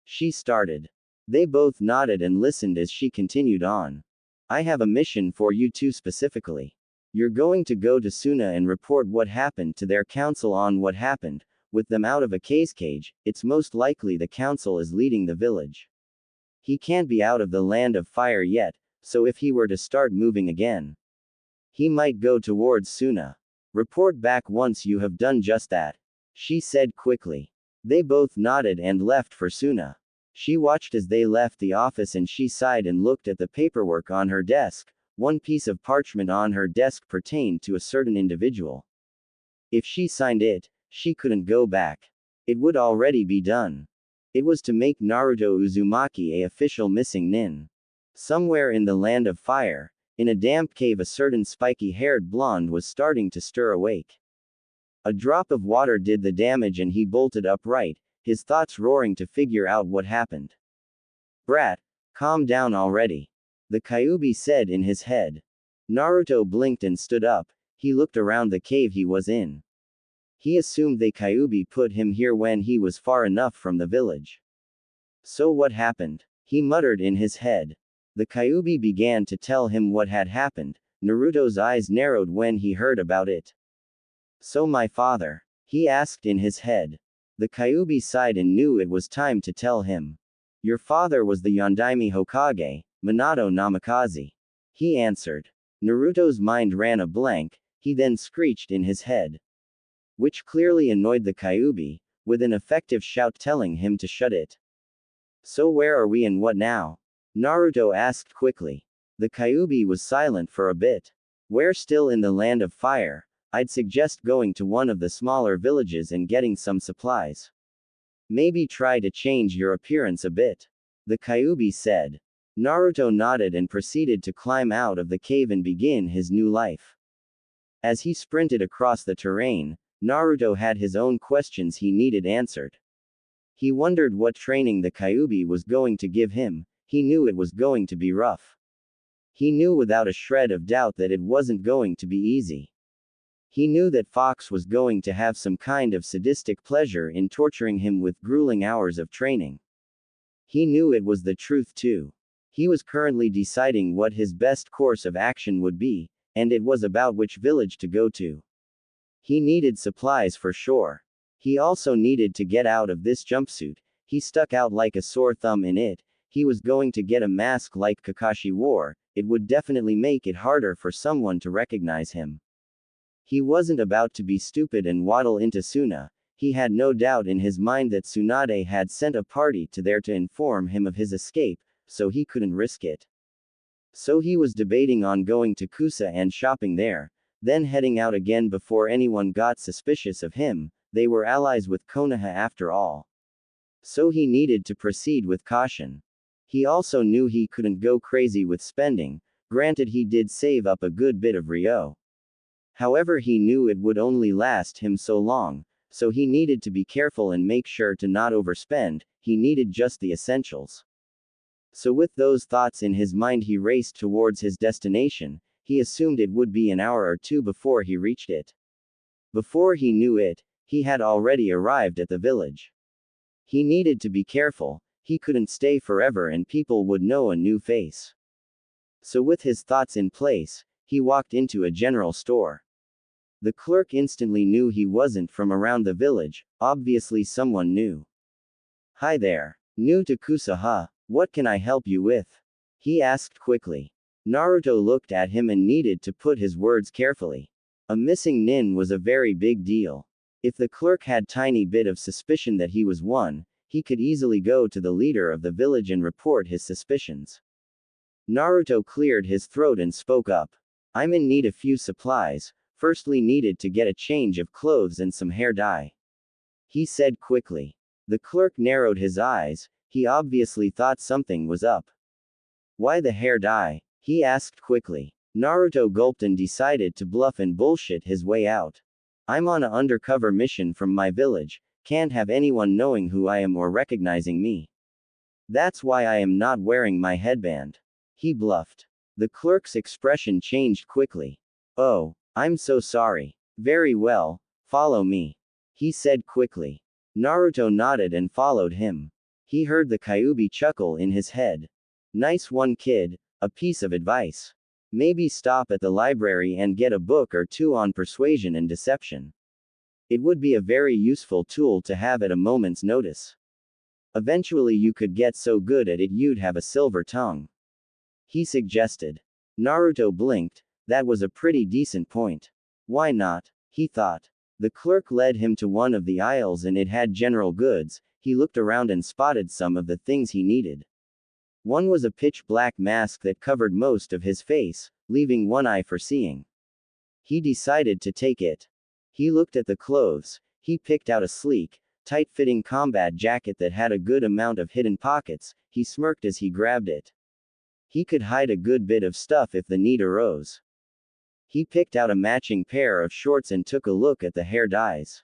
she started. They both nodded and listened as she continued on. I have a mission for you two specifically. You're going to go to Suna and report what happened to their council on what happened. With them out of a cage, it's most likely the council is leading the village. He can't be out of the land of fire yet, so if he were to start moving again, he might go towards Suna. Report back once you have done just that, she said quickly. They both nodded and left for Suna. She watched as they left the office and she sighed and looked at the paperwork on her desk. One piece of parchment on her desk pertained to a certain individual. If she signed it, she couldn't go back. It would already be done. It was to make Naruto Uzumaki a official missing nin. Somewhere in the land of fire, in a damp cave, a certain spiky-haired blonde was starting to stir awake. A drop of water did the damage and he bolted upright, his thoughts roaring to figure out what happened. Brat, calm down already. The Kyuubi said in his head. Naruto blinked and stood up. He looked around the cave he was in. He assumed the Kyuubi put him here when he was far enough from the village. So what happened? He muttered in his head. The Kyuubi began to tell him what had happened. Naruto's eyes narrowed when he heard about it. So my father? He asked in his head. The Kyuubi sighed and knew it was time to tell him. Your father was the Yondaime Hokage, Minato Namikaze. He answered. Naruto's mind ran a blank, he then screeched in his head. Which clearly annoyed the Kyuubi, with an effective shout telling him to shut it. So where are we and what now? Naruto asked quickly. The Kyuubi was silent for a bit. We're still in the land of fire. I'd suggest going to one of the smaller villages and getting some supplies. Maybe try to change your appearance a bit. The Kyuubi said. Naruto nodded and proceeded to climb out of the cave and begin his new life. As he sprinted across the terrain, Naruto had his own questions he needed answered. He wondered what training the Kyuubi was going to give him. He knew it was going to be rough. He knew without a shred of doubt that it wasn't going to be easy. He knew that Fox was going to have some kind of sadistic pleasure in torturing him with grueling hours of training. He knew it was the truth too. He was currently deciding what his best course of action would be, and it was about which village to go to. He needed supplies for sure. He also needed to get out of this jumpsuit. He stuck out like a sore thumb in it. He was going to get a mask like Kakashi wore. It would definitely make it harder for someone to recognize him. He wasn't about to be stupid and waddle into Suna. He had no doubt in his mind that Tsunade had sent a party to there to inform him of his escape, so he couldn't risk it. So he was debating on going to Kusa and shopping there, then heading out again before anyone got suspicious of him. They were allies with Konoha after all. So he needed to proceed with caution. He also knew he couldn't go crazy with spending, granted he did save up a good bit of Ryo. However, he knew it would only last him so long, so he needed to be careful and make sure to not overspend. He needed just the essentials. So with those thoughts in his mind, he raced towards his destination. He assumed it would be an hour or two before he reached it. Before he knew it, he had already arrived at the village. He needed to be careful. He couldn't stay forever and people would know a new face. So with his thoughts in place, he walked into a general store. The clerk instantly knew he wasn't from around the village, obviously someone new. Hi there. New to Kusa, huh? What can I help you with? He asked quickly. Naruto looked at him and needed to put his words carefully. A missing nin was a very big deal. If the clerk had tiny bit of suspicion that he was one, he could easily go to the leader of the village and report his suspicions. Naruto cleared his throat and spoke up. I'm in need of few supplies, firstly needed to get a change of clothes and some hair dye. He said quickly. The clerk narrowed his eyes, he obviously thought something was up. Why the hair dye? He asked quickly. Naruto gulped and decided to bluff and bullshit his way out. I'm on an undercover mission from my village, can't have anyone knowing who I am or recognizing me. That's why I am not wearing my headband. He bluffed. The clerk's expression changed quickly. Oh, I'm so sorry. Very well, follow me. He said quickly. Naruto nodded and followed him. He heard the Kyuubi chuckle in his head. Nice one, kid, a piece of advice. Maybe stop at the library and get a book or two on persuasion and deception. It would be a very useful tool to have at a moment's notice. Eventually you could get so good at it you'd have a silver tongue. He suggested. Naruto blinked. That was a pretty decent point. Why not? He thought. The clerk led him to one of the aisles and it had general goods. He looked around and spotted some of the things he needed. One was a pitch black mask that covered most of his face, leaving one eye for seeing. He decided to take it. He looked at the clothes. He picked out a sleek, tight-fitting combat jacket that had a good amount of hidden pockets. He smirked as he grabbed it. He could hide a good bit of stuff if the need arose. He picked out a matching pair of shorts and took a look at the hair dyes.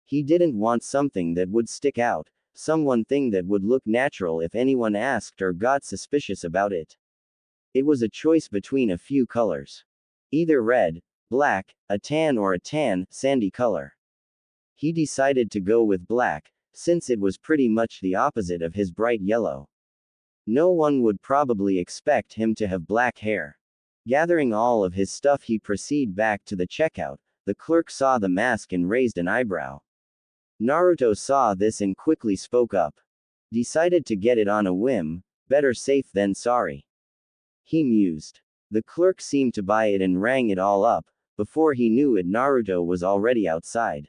He didn't want something that would stick out, one thing that would look natural if anyone asked or got suspicious about it. It was a choice between a few colors. Either red, black, a tan or a tan, sandy color. He decided to go with black, since it was pretty much the opposite of his bright yellow. No one would probably expect him to have black hair. Gathering all of his stuff, he proceeded back to the checkout. The clerk saw the mask and raised an eyebrow. Naruto saw this and quickly spoke up. Decided to get it on a whim, better safe than sorry. He mused. The clerk seemed to buy it and rang it all up. Before he knew it, Naruto was already outside.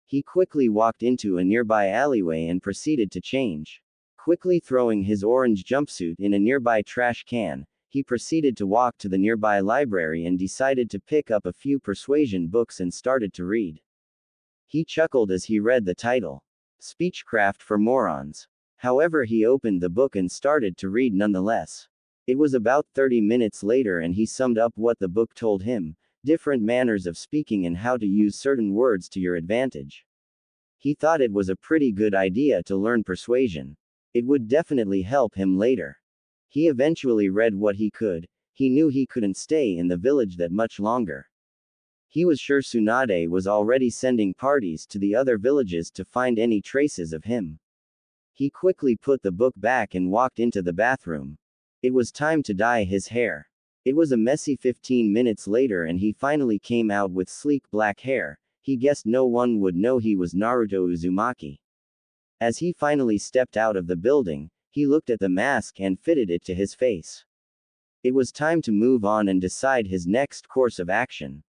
He quickly walked into a nearby alleyway and proceeded to change. Quickly throwing his orange jumpsuit in a nearby trash can, he proceeded to walk to the nearby library and decided to pick up a few persuasion books and started to read. He chuckled as he read the title. Speechcraft for Morons. However, he opened the book and started to read nonetheless. It was about 30 minutes later and he summed up what the book told him, different manners of speaking and how to use certain words to your advantage. He thought it was a pretty good idea to learn persuasion. It would definitely help him later. He eventually read what he could. He knew he couldn't stay in the village that much longer. He was sure Tsunade was already sending parties to the other villages to find any traces of him. He quickly put the book back and walked into the bathroom. It was time to dye his hair. It was a messy 15 minutes later and he finally came out with sleek black hair. He guessed no one would know he was Naruto Uzumaki. As he finally stepped out of the building, he looked at the mask and fitted it to his face. It was time to move on and decide his next course of action.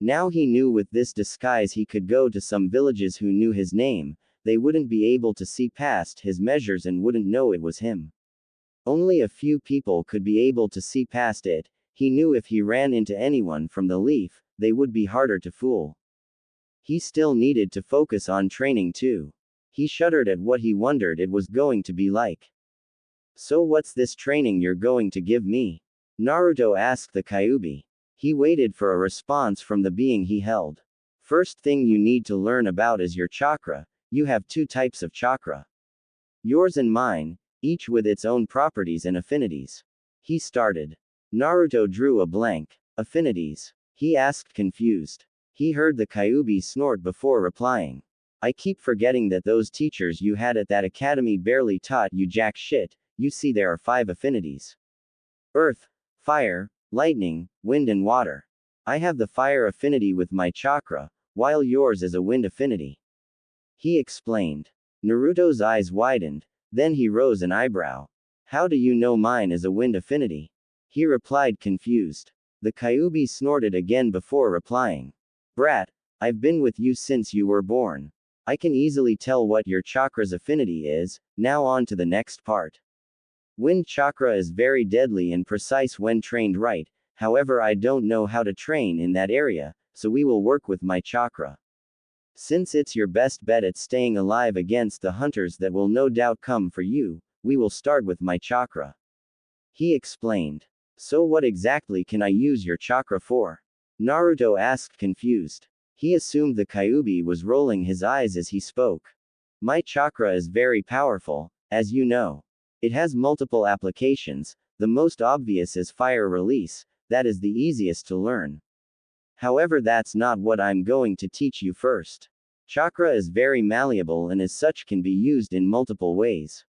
Now he knew with this disguise he could go to some villages who knew his name. They wouldn't be able to see past his measures and wouldn't know it was him. Only a few people could be able to see past it. He knew if he ran into anyone from the Leaf, they would be harder to fool. He still needed to focus on training too. He shuddered at what he wondered it was going to be like. So what's this training you're going to give me? Naruto asked the Kyuubi. He waited for a response from the being he held. First thing you need to learn about is your chakra. You have two types of chakra. Yours and mine, each with its own properties and affinities. He started. Naruto drew a blank. Affinities? He asked confused. He heard the Kyuubi snort before replying. I keep forgetting that those teachers you had at that academy barely taught you jack shit. You see, there are 5 affinities. Earth, fire, lightning, wind and water. I have the fire affinity with my chakra, while yours is a wind affinity. He explained. Naruto's eyes widened, then he rose an eyebrow. How do you know mine is a wind affinity? He replied confused. The Kyuubi snorted again before replying. Brat, I've been with you since you were born. I can easily tell what your chakra's affinity is. Now on to the next part. Wind chakra is very deadly and precise when trained right. However, I don't know how to train in that area, so we will work with my chakra. Since it's your best bet at staying alive against the hunters that will no doubt come for you, we will start with my chakra. He explained. So what exactly can I use your chakra for? Naruto asked confused. He assumed the Kyuubi was rolling his eyes as he spoke. My chakra is very powerful, as you know. It has multiple applications. The most obvious is fire release. That is the easiest to learn. However, that's not what I'm going to teach you first. Chakra is very malleable and as such can be used in multiple ways.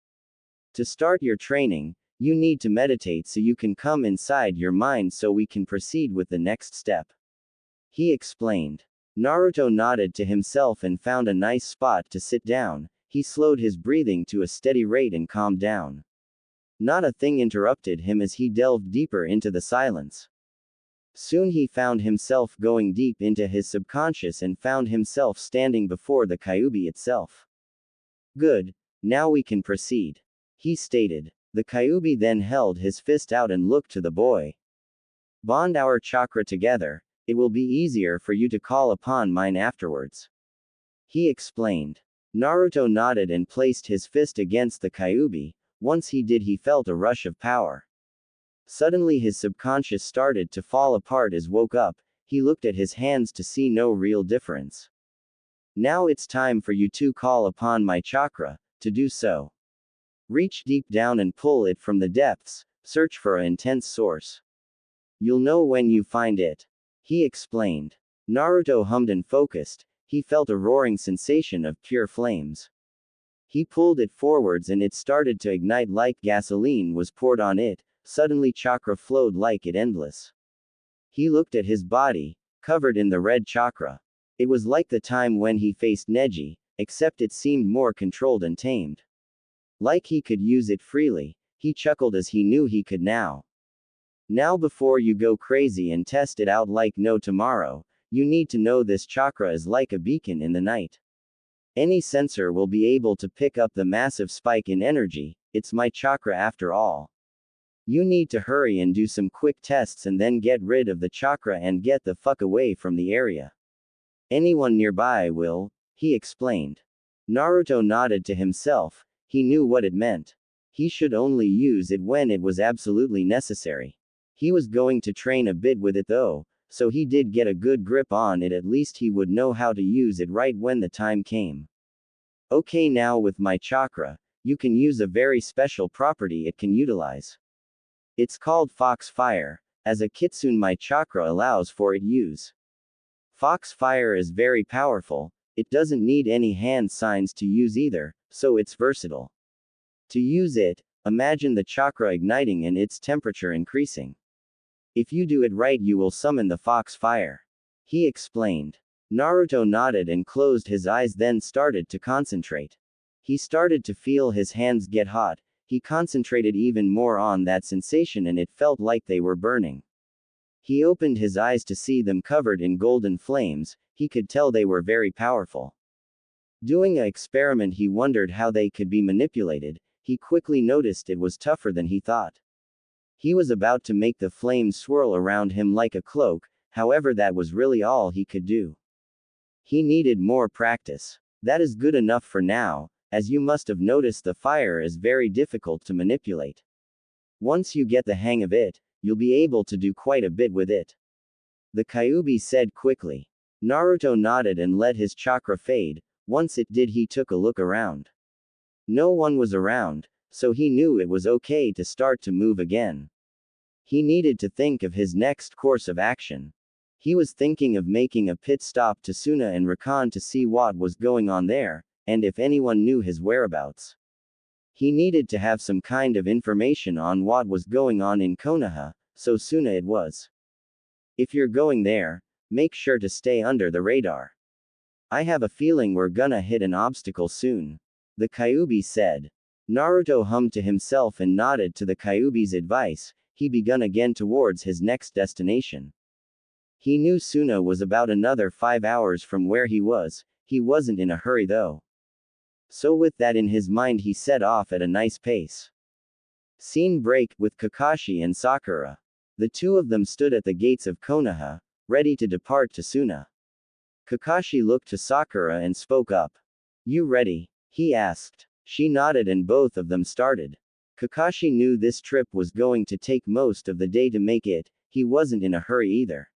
To start your training, you need to meditate so you can come inside your mind so we can proceed with the next step. He explained. Naruto nodded to himself and found a nice spot to sit down. He slowed his breathing to a steady rate and calmed down. Not a thing interrupted him as he delved deeper into the silence. Soon he found himself going deep into his subconscious and found himself standing before the Kyuubi itself. Good, now we can proceed. He stated. The Kyuubi then held his fist out and looked to the boy. Bond our chakra together, it will be easier for you to call upon mine afterwards. He explained. Naruto nodded and placed his fist against the Kyuubi. Once he did, he felt a rush of power. Suddenly his subconscious started to fall apart as woke up. He looked at his hands to see no real difference. Now it's time for you to call upon my chakra. To do so, reach deep down and pull it from the depths. Search for an intense source. You'll know when you find it, he explained. Naruto hummed and focused. He felt a roaring sensation of pure flames. He pulled it forwards and it started to ignite like gasoline was poured on it. Suddenly chakra flowed like it endless. He looked at his body, covered in the red chakra. It was like the time when he faced Neji, except it seemed more controlled and tamed. Like he could use it freely. He chuckled as he knew he could now. Now before you go crazy and test it out like no tomorrow, you need to know this chakra is like a beacon in the night. Any sensor will be able to pick up the massive spike in energy. It's my chakra after all. You need to hurry and do some quick tests and then get rid of the chakra and get the fuck away from the area. Anyone nearby will, he explained. Naruto nodded to himself. He knew what it meant. He should only use it when it was absolutely necessary. He was going to train a bit with it though, so he did get a good grip on it. At least he would know how to use it right when the time came. Okay, now with my chakra, you can use a very special property it can utilize. It's called Fox Fire. As a kitsune, my chakra allows for it use. Fox Fire is very powerful. It doesn't need any hand signs to use either, so it's versatile. To use it, imagine the chakra igniting and its temperature increasing. If you do it right, you will summon the Fox Fire, he explained. Naruto nodded and closed his eyes, then started to concentrate. He started to feel his hands get hot. He concentrated even more on that sensation and it felt like they were burning. He opened his eyes to see them covered in golden flames. He could tell they were very powerful. Doing an experiment, he wondered how they could be manipulated. He quickly noticed it was tougher than he thought. He was about to make the flames swirl around him like a cloak, however that was really all he could do. He needed more practice. That is good enough for now. As you must have noticed, the fire is very difficult to manipulate. Once you get the hang of it, you'll be able to do quite a bit with it, the Kyuubi said quickly. Naruto nodded and let his chakra fade. Once it did, he took a look around. No one was around, so he knew it was okay to start to move again. He needed to think of his next course of action. He was thinking of making a pit stop to Suna and Rakan to see what was going on there, and if anyone knew his whereabouts. He needed to have some kind of information on what was going on in Konoha, so Suna it was. If you're going there, make sure to stay under the radar. I have a feeling we're gonna hit an obstacle soon, the Kyuubi said. Naruto hummed to himself and nodded to the Kyuubi's advice. He began again towards his next destination. He knew Suna was about another 5 hours from where he was. He wasn't in a hurry though. So with that in his mind, he set off at a nice pace. Scene break with Kakashi and Sakura. The two of them stood at the gates of Konoha, ready to depart to Suna. Kakashi looked to Sakura and spoke up. You ready? He asked. She nodded and both of them started. Kakashi knew this trip was going to take most of the day to make it. He wasn't in a hurry either.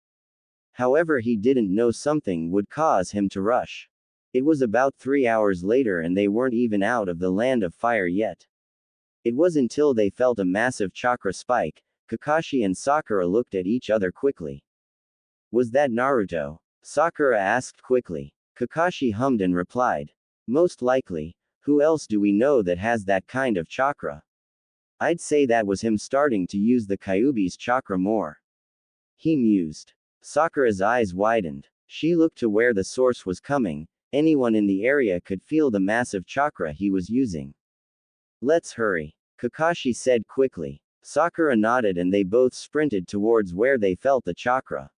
However, he didn't know something would cause him to rush. It was about 3 hours later and they weren't even out of the land of fire yet. It was until they felt a massive chakra spike. Kakashi and Sakura looked at each other quickly. Was that Naruto? Sakura asked quickly. Kakashi hummed and replied. Most likely. Who else do we know that has that kind of chakra? I'd say that was him starting to use the Kyuubi's chakra more, he mused. Sakura's eyes widened. She looked to where the source was coming. Anyone in the area could feel the massive chakra he was using. Let's hurry, Kakashi said quickly. Sakura nodded and they both sprinted towards where they felt the chakra.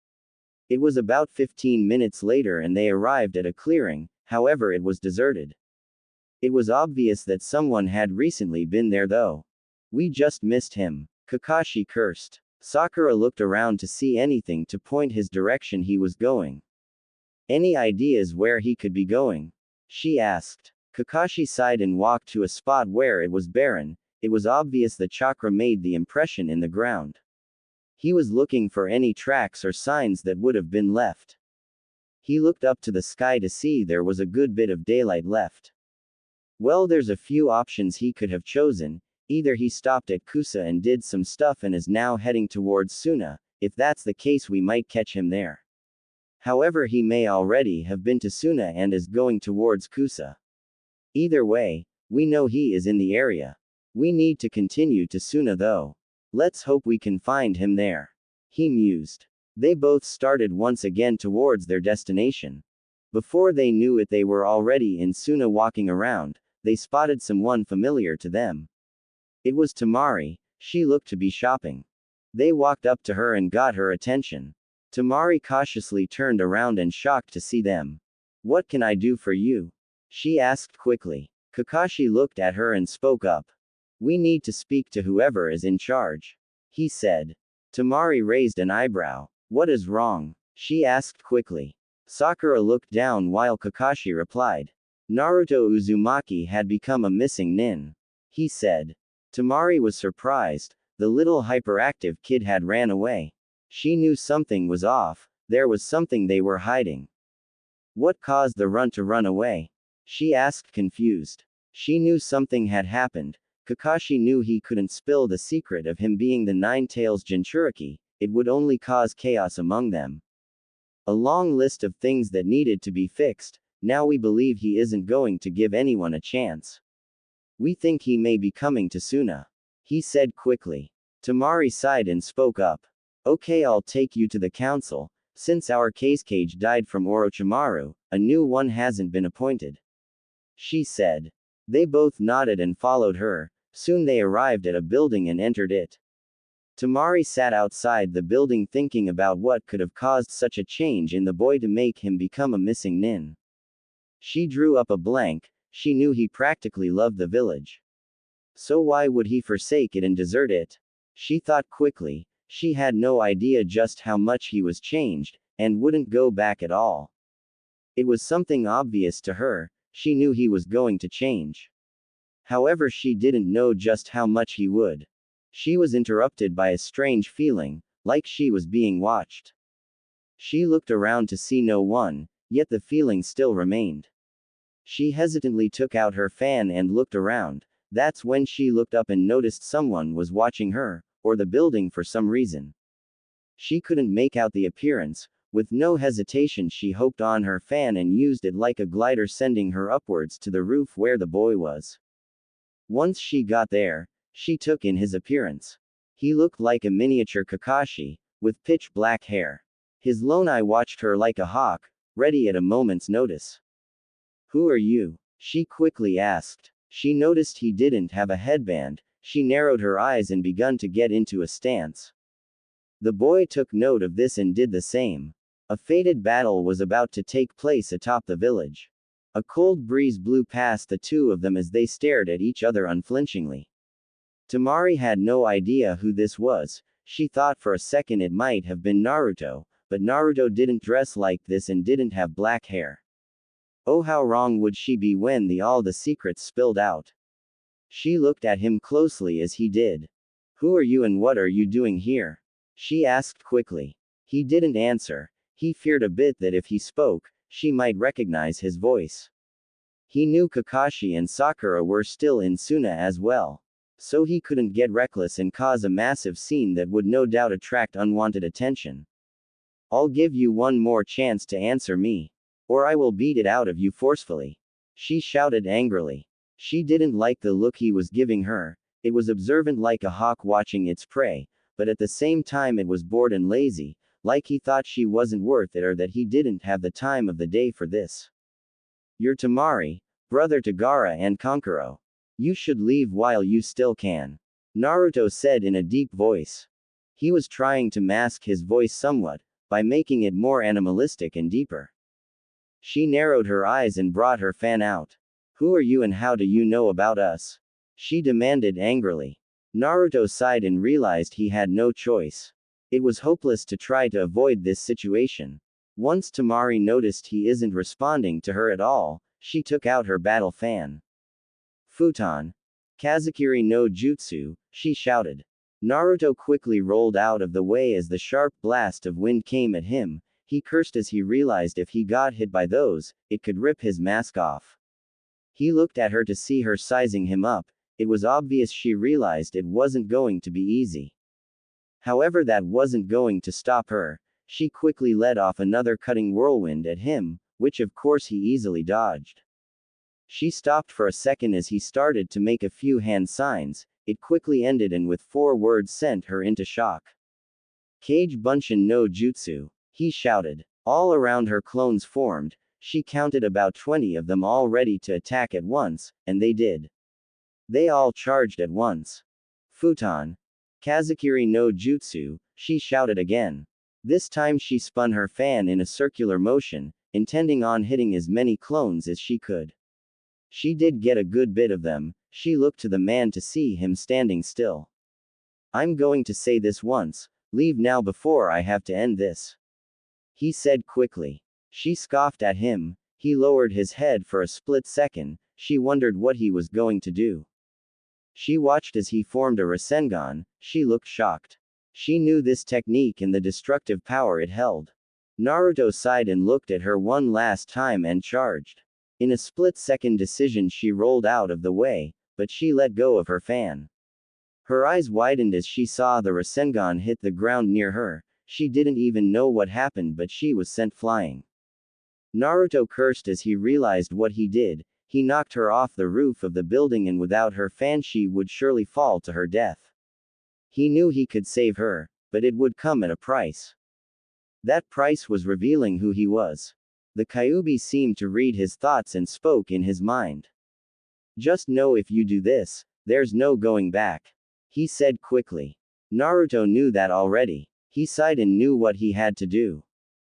It was about 15 minutes later and they arrived at a clearing, however it was deserted. It was obvious that someone had recently been there though. We just missed him, Kakashi cursed. Sakura looked around to see anything to point his direction he was going. Any ideas where he could be going? She asked. Kakashi sighed and walked to a spot where it was barren. It was obvious the chakra made the impression in the ground. He was looking for any tracks or signs that would have been left. He looked up to the sky to see there was a good bit of daylight left. Well, there's a few options he could have chosen. Either he stopped at Kusa and did some stuff and is now heading towards Suna. If that's the case, we might catch him there. However, he may already have been to Suna and is going towards Kusa. Either way, we know he is in the area. We need to continue to Suna though. Let's hope we can find him there. He mused. They both started once again towards their destination. Before they knew it, they were already in Suna. Walking around, they spotted someone familiar to them. It was Temari. She looked to be shopping. They walked up to her and got her attention. Temari cautiously turned around and shocked to see them. "What can I do for you?" she asked quickly. Kakashi looked at her and spoke up. "We need to speak to whoever is in charge," he said. Temari raised an eyebrow. "What is wrong?" she asked quickly. Sakura looked down while Kakashi replied. "Naruto Uzumaki had become a missing nin," he said. Temari was surprised. The little hyperactive kid had ran away. She knew something was off. There was something they were hiding. "What caused the run to run away?" she asked confused. She knew something had happened. Kakashi knew he couldn't spill the secret of him being the Nine-Tails Jinchuriki. It would only cause chaos among them. A long list of things that needed to be fixed. Now we believe he isn't going to give anyone a chance. "We think he may be coming to Suna," he said quickly. Temari sighed and spoke up. "Okay, I'll take you to the council. Since our Kage died from Orochimaru, a new one hasn't been appointed," she said. They both nodded and followed her. Soon they arrived at a building and entered it. Temari sat outside the building thinking about what could have caused such a change in the boy to make him become a missing nin. She drew up a blank. She knew he practically loved the village. So why would he forsake it and desert it? She thought quickly. She had no idea just how much he was changed, and wouldn't go back at all. It was something obvious to her. She knew he was going to change. However, she didn't know just how much he would. She was interrupted by a strange feeling, like she was being watched. She looked around to see no one, yet the feeling still remained. She hesitantly took out her fan and looked around. That's when she looked up and noticed someone was watching her, or the building for some reason. She couldn't make out the appearance. With no hesitation, she hopped on her fan and used it like a glider, sending her upwards to the roof where the boy was. Once she got there, she took in his appearance. He looked like a miniature Kakashi, with pitch black hair. His lone eye watched her like a hawk, ready at a moment's notice. "Who are you?" she quickly asked. She noticed he didn't have a headband. She narrowed her eyes and begun to get into a stance. The boy took note of this and did the same. A fated battle was about to take place atop the village. A cold breeze blew past the two of them as they stared at each other unflinchingly. Temari had no idea who this was. She thought for a second it might have been Naruto, but Naruto didn't dress like this and didn't have black hair. Oh, how wrong would she be when all the secrets spilled out? She looked at him closely as he did. "Who are you and what are you doing here?" she asked quickly. He didn't answer. He feared a bit that if he spoke, she might recognize his voice. He knew Kakashi and Sakura were still in Suna as well. So he couldn't get reckless and cause a massive scene that would no doubt attract unwanted attention. "I'll give you one more chance to answer me, or I will beat it out of you forcefully," she shouted angrily. She didn't like the look he was giving her. It was observant like a hawk watching its prey, but at the same time it was bored and lazy, like he thought she wasn't worth it or that he didn't have the time of the day for this. "You're Temari, brother to Gaara and Kankuro. You should leave while you still can," Naruto said in a deep voice. He was trying to mask his voice somewhat, by making it more animalistic and deeper. She narrowed her eyes and brought her fan out. "Who are you and how do you know about us?" she demanded angrily. Naruto sighed and realized he had no choice. It was hopeless to try to avoid this situation. Once Temari noticed he isn't responding to her at all, she took out her battle fan. Futon. Kazakiri no jutsu, she shouted. Naruto quickly rolled out of the way as the sharp blast of wind came at him. He cursed as he realized if he got hit by those, it could rip his mask off. He looked at her to see her sizing him up. It was obvious she realized it wasn't going to be easy. However, that wasn't going to stop her. She quickly let off another cutting whirlwind at him, which of course he easily dodged. She stopped for a second as he started to make a few hand signs. It quickly ended and with 4 words sent her into shock. Kage Bunshin no Jutsu, he shouted. All around her clones formed. She counted about 20 of them all ready to attack at once, and they did. They all charged at once. Futon. Kazakiri no Jutsu, she shouted again. This time she spun her fan in a circular motion, intending on hitting as many clones as she could. She did get a good bit of them. She looked to the man to see him standing still. I'm going to say this once, leave now before I have to end this. He said quickly. She scoffed at him. He lowered his head for a split second. She wondered what he was going to do. She watched as he formed a Rasengan. She looked shocked. She knew this technique and the destructive power it held. Naruto sighed and looked at her one last time and charged. In a split-second decision she rolled out of the way, but she let go of her fan. Her eyes widened as she saw the Rasengan hit the ground near her. She didn't even know what happened, but she was sent flying. Naruto cursed as he realized what he did. He knocked her off the roof of the building, and without her fan she would surely fall to her death. He knew he could save her, but it would come at a price. That price was revealing who he was. The Kyuubi seemed to read his thoughts and spoke in his mind. Just know if you do this, there's no going back. He said quickly. Naruto knew that already. He sighed and knew what he had to do.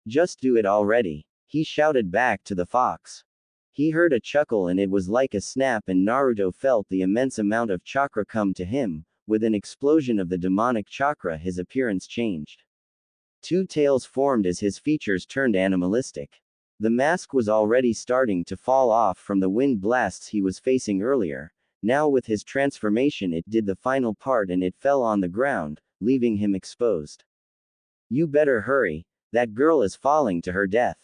Just do it already. He shouted back to the fox. He heard a chuckle and it was like a snap, and Naruto felt the immense amount of chakra come to him. With an explosion of the demonic chakra his appearance changed. 2 tails formed as his features turned animalistic. The mask was already starting to fall off from the wind blasts he was facing earlier. Now with his transformation it did the final part and it fell on the ground, leaving him exposed. You better hurry, that girl is falling to her death.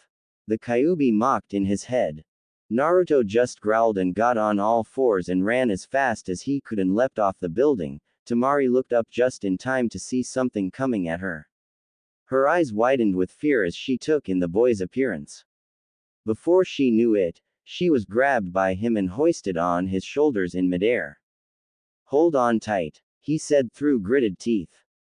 The Kyuubi mocked in his head. Naruto just growled and got on all fours and ran as fast as he could and leapt off the building. Temari looked up just in time to see something coming at her. Her eyes widened with fear as she took in the boy's appearance. Before she knew it, she was grabbed by him and hoisted on his shoulders in midair. Hold on tight, he said through gritted teeth.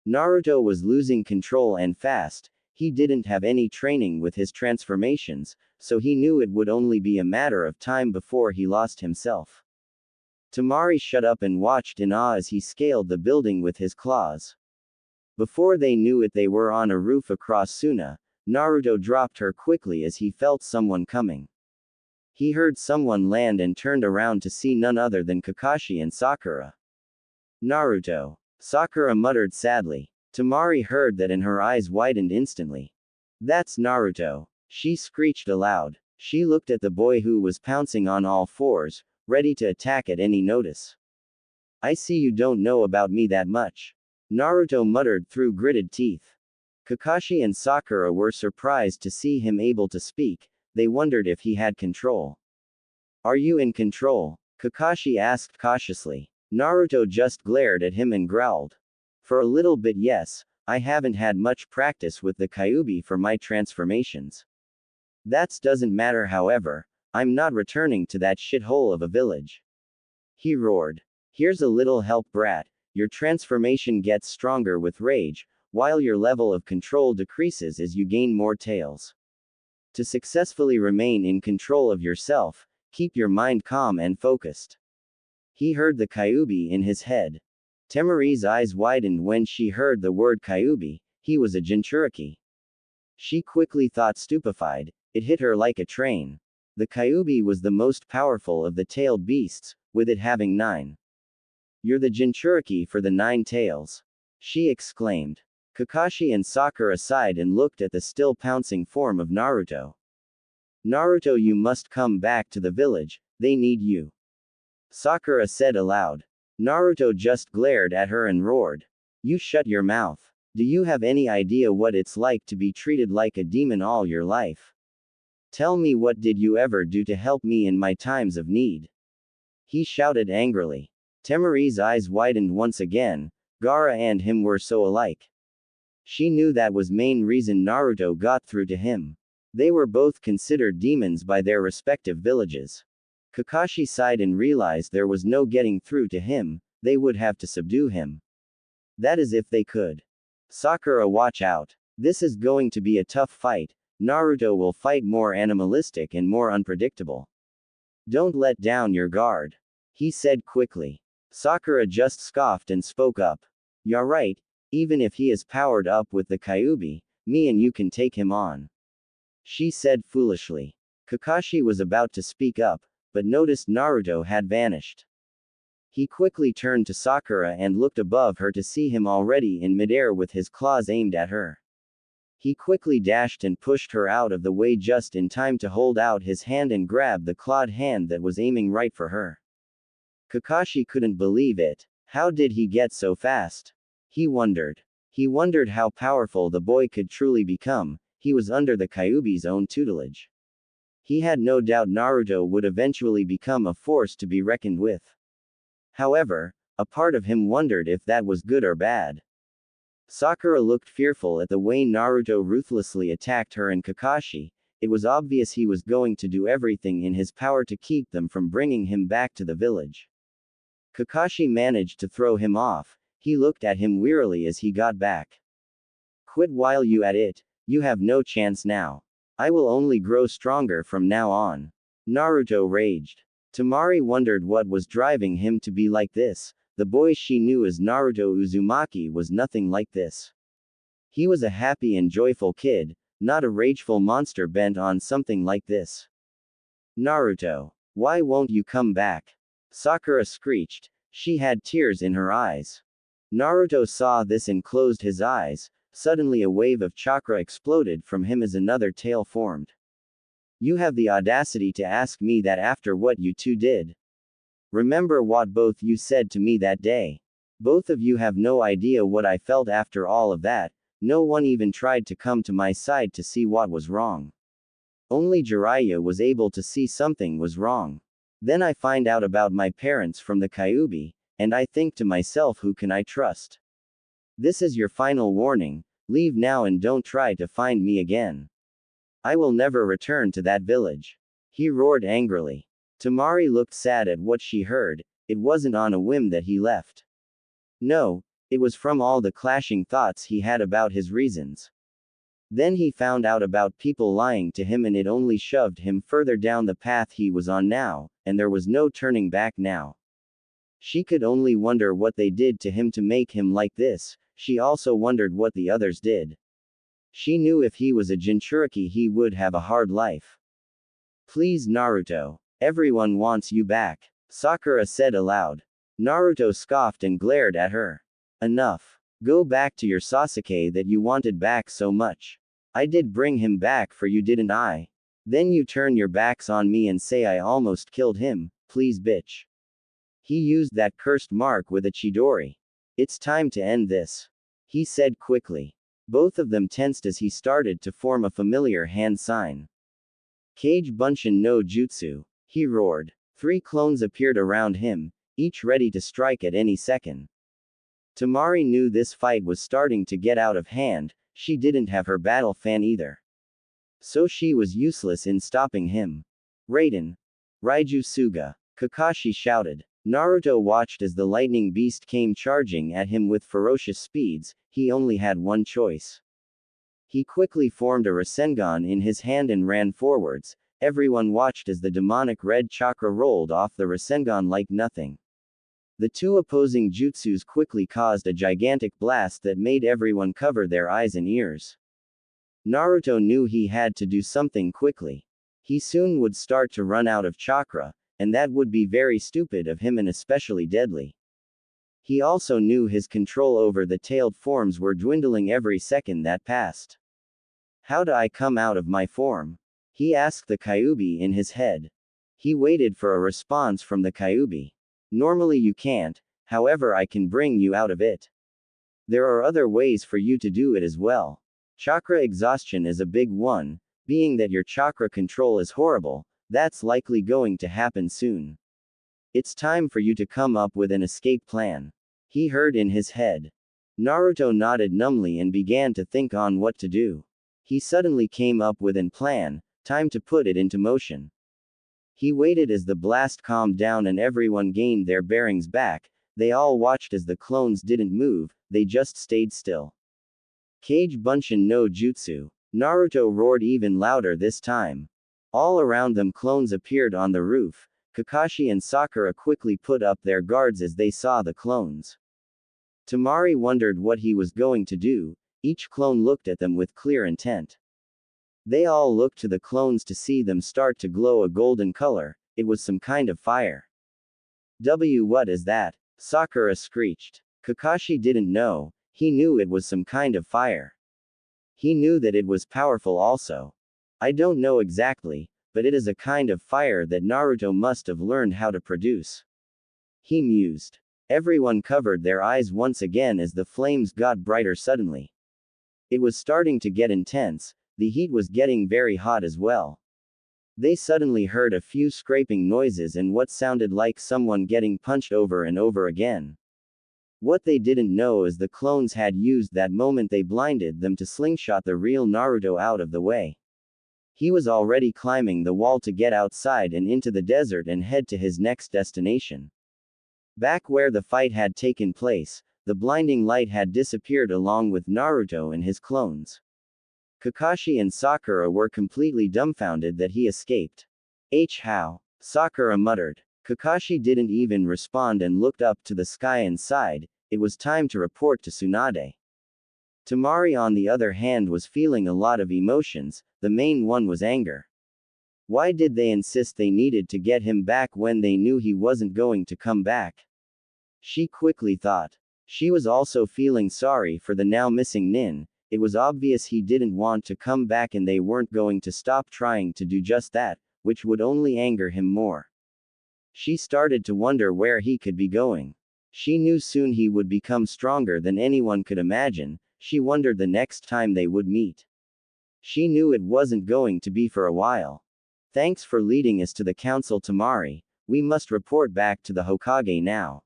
Naruto was losing control and fast. He didn't have any training with his transformations, so he knew it would only be a matter of time before he lost himself. Temari shut up and watched in awe as he scaled the building with his claws. Before they knew it, they were on a roof across Suna. Naruto dropped her quickly as he felt someone coming. He heard someone land and turned around to see none other than Kakashi and Sakura. Naruto. Sakura muttered sadly. Temari heard that and her eyes widened instantly. That's Naruto. She screeched aloud. She looked at the boy who was pouncing on all fours, ready to attack at any notice. I see you don't know about me that much. Naruto muttered through gritted teeth. Kakashi and Sakura were surprised to see him able to speak. They wondered if he had control. Are you in control? Kakashi asked cautiously. Naruto just glared at him and growled. For a little bit, yes. I haven't had much practice with the Kyuubi for my transformations. That doesn't matter, however. I'm not returning to that shithole of a village. He roared. Here's a little help, brat. Your transformation gets stronger with rage, while your level of control decreases as you gain more tails. To successfully remain in control of yourself, keep your mind calm and focused. He heard the Kyuubi in his head. Temari's eyes widened when she heard the word Kyuubi. He was a Jinchuriki. She quickly thought, stupefied. It hit her like a train. The Kyuubi was the most powerful of the tailed beasts, with it having 9. You're the Jinchuriki for the 9 tails. She exclaimed. Kakashi and Sakura sighed and looked at the still pouncing form of Naruto. Naruto, you must come back to the village, they need you. Sakura said aloud. Naruto just glared at her and roared. You shut your mouth. Do you have any idea what it's like to be treated like a demon all your life? Tell me, what did you ever do to help me in my times of need? He shouted angrily. Temari's eyes widened once again. Gaara and him were so alike. She knew that was main reason Naruto got through to him. They were both considered demons by their respective villages. Kakashi sighed and realized there was no getting through to him, they would have to subdue him. That is if they could. Sakura, watch out. This is going to be a tough fight. Naruto will fight more animalistic and more unpredictable. Don't let down your guard. He said quickly. Sakura just scoffed and spoke up. You're right, even if he is powered up with the Kyuubi, me and you can take him on. She said foolishly. Kakashi was about to speak up, but noticed Naruto had vanished. He quickly turned to Sakura and looked above her to see him already in midair with his claws aimed at her. He quickly dashed and pushed her out of the way just in time to hold out his hand and grab the clawed hand that was aiming right for her. Kakashi couldn't believe it. How did he get so fast? He wondered. He wondered how powerful the boy could truly become. He was under the Kyuubi's own tutelage. He had no doubt Naruto would eventually become a force to be reckoned with. However, a part of him wondered if that was good or bad. Sakura looked fearful at the way Naruto ruthlessly attacked her and Kakashi. It was obvious he was going to do everything in his power to keep them from bringing him back to the village. Kakashi managed to throw him off. He looked at him wearily as he got back. Quit while you at it, you have no chance now. I will only grow stronger from now on. Naruto raged. Temari wondered what was driving him to be like this. The boy she knew as Naruto Uzumaki was nothing like this. He was a happy and joyful kid, not a rageful monster bent on something like this. Naruto, why won't you come back? Sakura screeched. She had tears in her eyes. Naruto saw this and closed his eyes. Suddenly a wave of chakra exploded from him as another tail formed. You have the audacity to ask me that after what you two did. Remember what both you said to me that day. Both of you have no idea what I felt after all of that. No one even tried to come to my side to see what was wrong. Only Jiraiya was able to see something was wrong. Then I find out about my parents from the Kyuubi, and I think to myself, who can I trust? This is your final warning. Leave now and don't try to find me again. I will never return to that village. He roared angrily. Temari looked sad at what she heard. It wasn't on a whim that he left. No, it was from all the clashing thoughts he had about his reasons. Then he found out about people lying to him, and it only shoved him further down the path he was on now, and there was no turning back now. She could only wonder what they did to him to make him like this. She also wondered what the others did. She knew if he was a Jinchuriki he would have a hard life. Please Naruto. Everyone wants you back. Sakura said aloud. Naruto scoffed and glared at her. Enough. Go back to your Sasuke that you wanted back so much. I did bring him back for you, didn't I? Then you turn your backs on me and say I almost killed him, please bitch. He used that cursed mark with a Chidori. It's time to end this. He said quickly. Both of them tensed as he started to form a familiar hand sign. Kage Bunshin no Jutsu. He roared. 3 clones appeared around him, each ready to strike at any second. Temari knew this fight was starting to get out of hand. She didn't have her battle fan either. So she was useless in stopping him. Raiden. Raiju Suga. Kakashi shouted. Naruto watched as the lightning beast came charging at him with ferocious speeds. He only had one choice. He quickly formed a Rasengan in his hand and ran forwards. Everyone watched as the demonic red chakra rolled off the Rasengan like nothing. The two opposing jutsus quickly caused a gigantic blast that made everyone cover their eyes and ears. Naruto knew he had to do something quickly. He soon would start to run out of chakra, and that would be very stupid of him and especially deadly. He also knew his control over the tailed forms were dwindling every second that passed. How do I come out of my form? He asked the Kyuubi in his head. He waited for a response from the Kyuubi. Normally you can't, however I can bring you out of it. There are other ways for you to do it as well. Chakra exhaustion is a big one, being that your chakra control is horrible, that's likely going to happen soon. It's time for you to come up with an escape plan. He heard in his head. Naruto nodded numbly and began to think on what to do. He suddenly came up with an plan, time to put it into motion. He waited as the blast calmed down and everyone gained their bearings back. They all watched as the clones didn't move, they just stayed still. Kage Bunshin no Jutsu. Naruto roared even louder this time. All around them clones appeared on the roof. Kakashi and Sakura quickly put up their guards as they saw the clones. Temari wondered what he was going to do. Each clone looked at them with clear intent. They all looked to the clones to see them start to glow a golden color. It was some kind of fire. What is that? Sakura screeched. Kakashi didn't know, he knew it was some kind of fire. He knew that it was powerful also. I don't know exactly, but it is a kind of fire that Naruto must have learned how to produce. He mused. Everyone covered their eyes once again as the flames got brighter suddenly. It was starting to get intense, the heat was getting very hot as well. They suddenly heard a few scraping noises and what sounded like someone getting punched over and over again. What they didn't know is the clones had used that moment they blinded them to slingshot the real Naruto out of the way. He was already climbing the wall to get outside and into the desert and head to his next destination. Back where the fight had taken place, the blinding light had disappeared along with Naruto and his clones. Kakashi and Sakura were completely dumbfounded that he escaped. How? Sakura muttered. Kakashi didn't even respond and looked up to the sky and sighed. It was time to report to Tsunade. Temari on the other hand was feeling a lot of emotions, the main one was anger. Why did they insist they needed to get him back when they knew he wasn't going to come back? She quickly thought. She was also feeling sorry for the now missing Nin. It was obvious he didn't want to come back and they weren't going to stop trying to do just that, which would only anger him more. She started to wonder where he could be going. She knew soon he would become stronger than anyone could imagine. She wondered the next time they would meet. She knew it wasn't going to be for a while. Thanks for leading us to the council, Temari. We must report back to the Hokage now.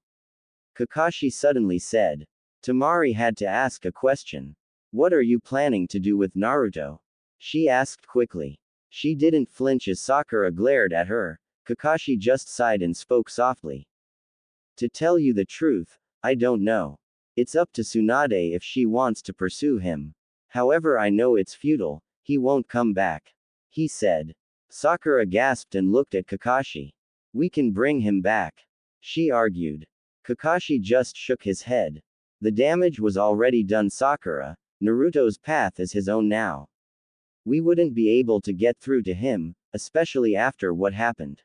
Kakashi suddenly said. Temari had to ask a question. What are you planning to do with Naruto? She asked quickly. She didn't flinch as Sakura glared at her. Kakashi just sighed and spoke softly. To tell you the truth, I don't know. It's up to Tsunade if she wants to pursue him. However, I know it's futile, he won't come back. He said. Sakura gasped and looked at Kakashi. We can bring him back. She argued. Kakashi just shook his head. The damage was already done, Sakura. Naruto's path is his own now. We wouldn't be able to get through to him, especially after what happened.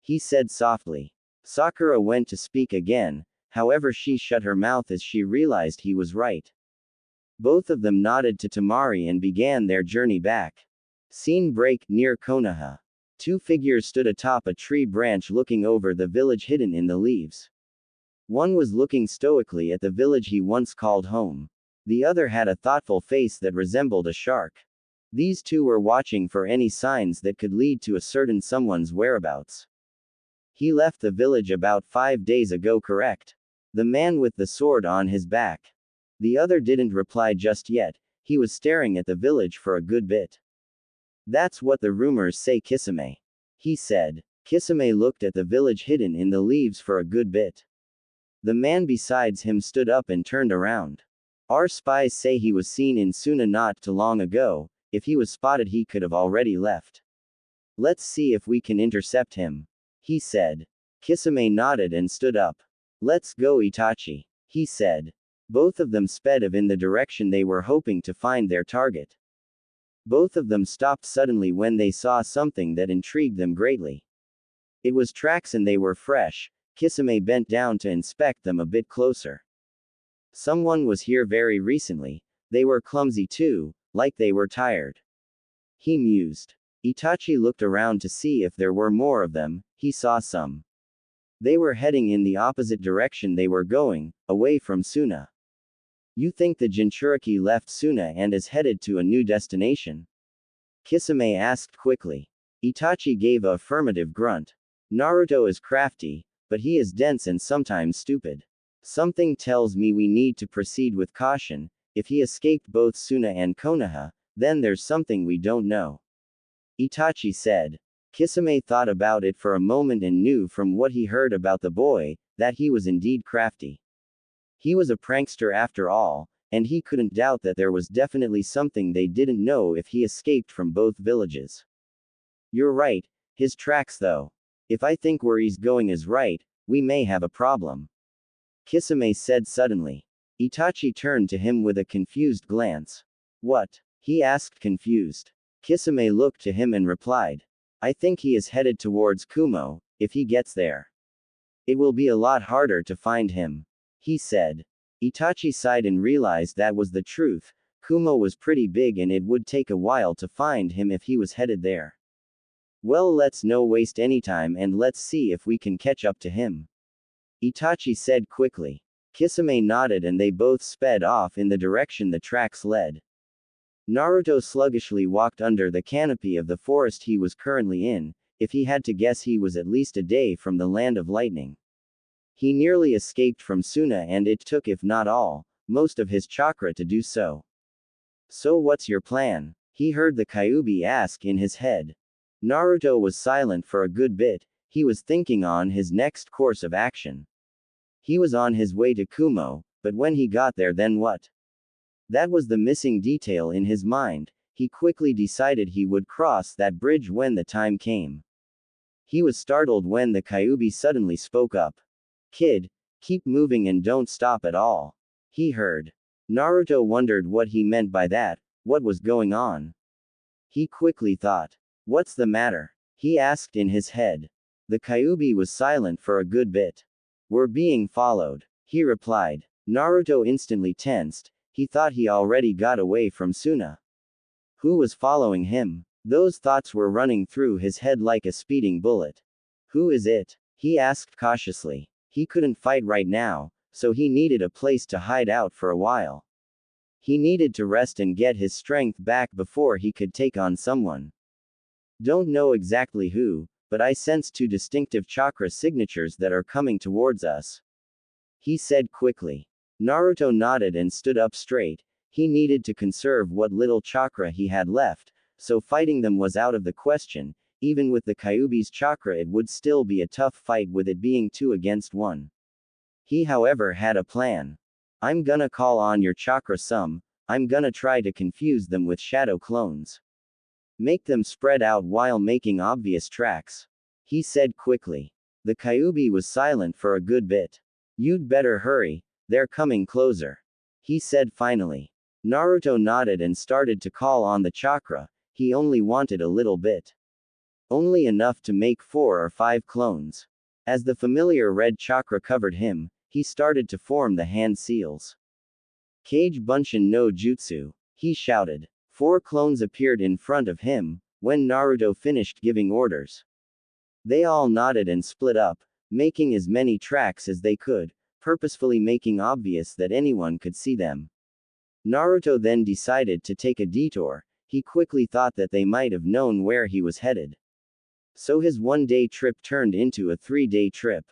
He said softly. Sakura went to speak again, however she shut her mouth as she realized he was right. Both of them nodded to Temari and began their journey back. Scene break, near Konoha. Two figures stood atop a tree branch looking over the village hidden in the leaves. One was looking stoically at the village he once called home. The other had a thoughtful face that resembled a shark. These two were watching for any signs that could lead to a certain someone's whereabouts. He left the village about 5 days ago, correct? The man with the sword on his back. The other didn't reply just yet, he was staring at the village for a good bit. That's what the rumors say, Kisame. He said. Kisame looked at the village hidden in the leaves for a good bit. The man besides him stood up and turned around. Our spies say he was seen in Suna not too long ago. If he was spotted, he could have already left. Let's see if we can intercept him. He said. Kisame nodded and stood up. Let's go, Itachi. He said. Both of them sped off in the direction they were hoping to find their target. Both of them stopped suddenly when they saw something that intrigued them greatly. It was tracks and they were fresh. Kisame bent down to inspect them a bit closer. Someone was here very recently. They were clumsy too, like they were tired. He mused. Itachi looked around to see if there were more of them. He saw some. They were heading in the opposite direction they were going, away from Suna. You think the Jinchuriki left Suna and is headed to a new destination? Kisame asked quickly. Itachi gave a affirmative grunt. Naruto is crafty, but he is dense and sometimes stupid. Something tells me we need to proceed with caution. If he escaped both Suna and Konoha, then there's something we don't know. Itachi said. Kisame thought about it for a moment and knew from what he heard about the boy, that he was indeed crafty. He was a prankster after all, and he couldn't doubt that there was definitely something they didn't know if he escaped from both villages. You're right, his tracks though. If I think where he's going is right, we may have a problem. Kisame said suddenly. Itachi turned to him with a confused glance. What? He asked confused. Kisame looked to him and replied. I think he is headed towards Kumo, if he gets there. It will be a lot harder to find him. He said. Itachi sighed and realized that was the truth. Kumo was pretty big and it would take a while to find him if he was headed there. Well, let's no waste any time and let's see if we can catch up to him. Itachi said quickly. Kisame nodded and they both sped off in the direction the tracks led. Naruto sluggishly walked under the canopy of the forest he was currently in. If he had to guess, he was at least a day from the land of lightning. He nearly escaped from Suna and it took, if not all, most of his chakra to do so. So what's your plan? He heard the Kyuubi ask in his head. Naruto was silent for a good bit. He was thinking on his next course of action. He was on his way to Kumo, but when he got there, then what? That was the missing detail in his mind. He quickly decided he would cross that bridge when the time came. He was startled when the Kyuubi suddenly spoke up. Kid, keep moving and don't stop at all. He heard. Naruto wondered what he meant by that. What was going on? He quickly thought. What's the matter? He asked in his head. The Kyuubi was silent for a good bit. We're being followed, he replied. Naruto instantly tensed. He thought he already got away from Suna. Who was following him? Those thoughts were running through his head like a speeding bullet. Who is it? He asked cautiously. He couldn't fight right now, so he needed a place to hide out for a while. He needed to rest and get his strength back before he could take on someone. Don't know exactly who, but I sense two distinctive chakra signatures that are coming towards us. He said quickly. Naruto nodded and stood up straight. He needed to conserve what little chakra he had left, so fighting them was out of the question. Even with the Kyuubi's chakra, it would still be a tough fight with it being 2 against 1. He, however, had a plan. I'm gonna call on your chakra some. I'm gonna try to confuse them with shadow clones. Make them spread out while making obvious tracks. He said quickly. The Kyuubi was silent for a good bit. You'd better hurry. They're coming closer. He said finally. Naruto nodded and started to call on the chakra. He only wanted a little bit. Only enough to make 4 or 5 clones. As the familiar red chakra covered him, he started to form the hand seals. Kage Bunshin no Jutsu, he shouted. 4 clones appeared in front of him, when Naruto finished giving orders. They all nodded and split up, making as many tracks as they could, purposefully making obvious that anyone could see them. Naruto then decided to take a detour. He quickly thought that they might have known where he was headed. So his 1-day trip turned into a 3-day trip.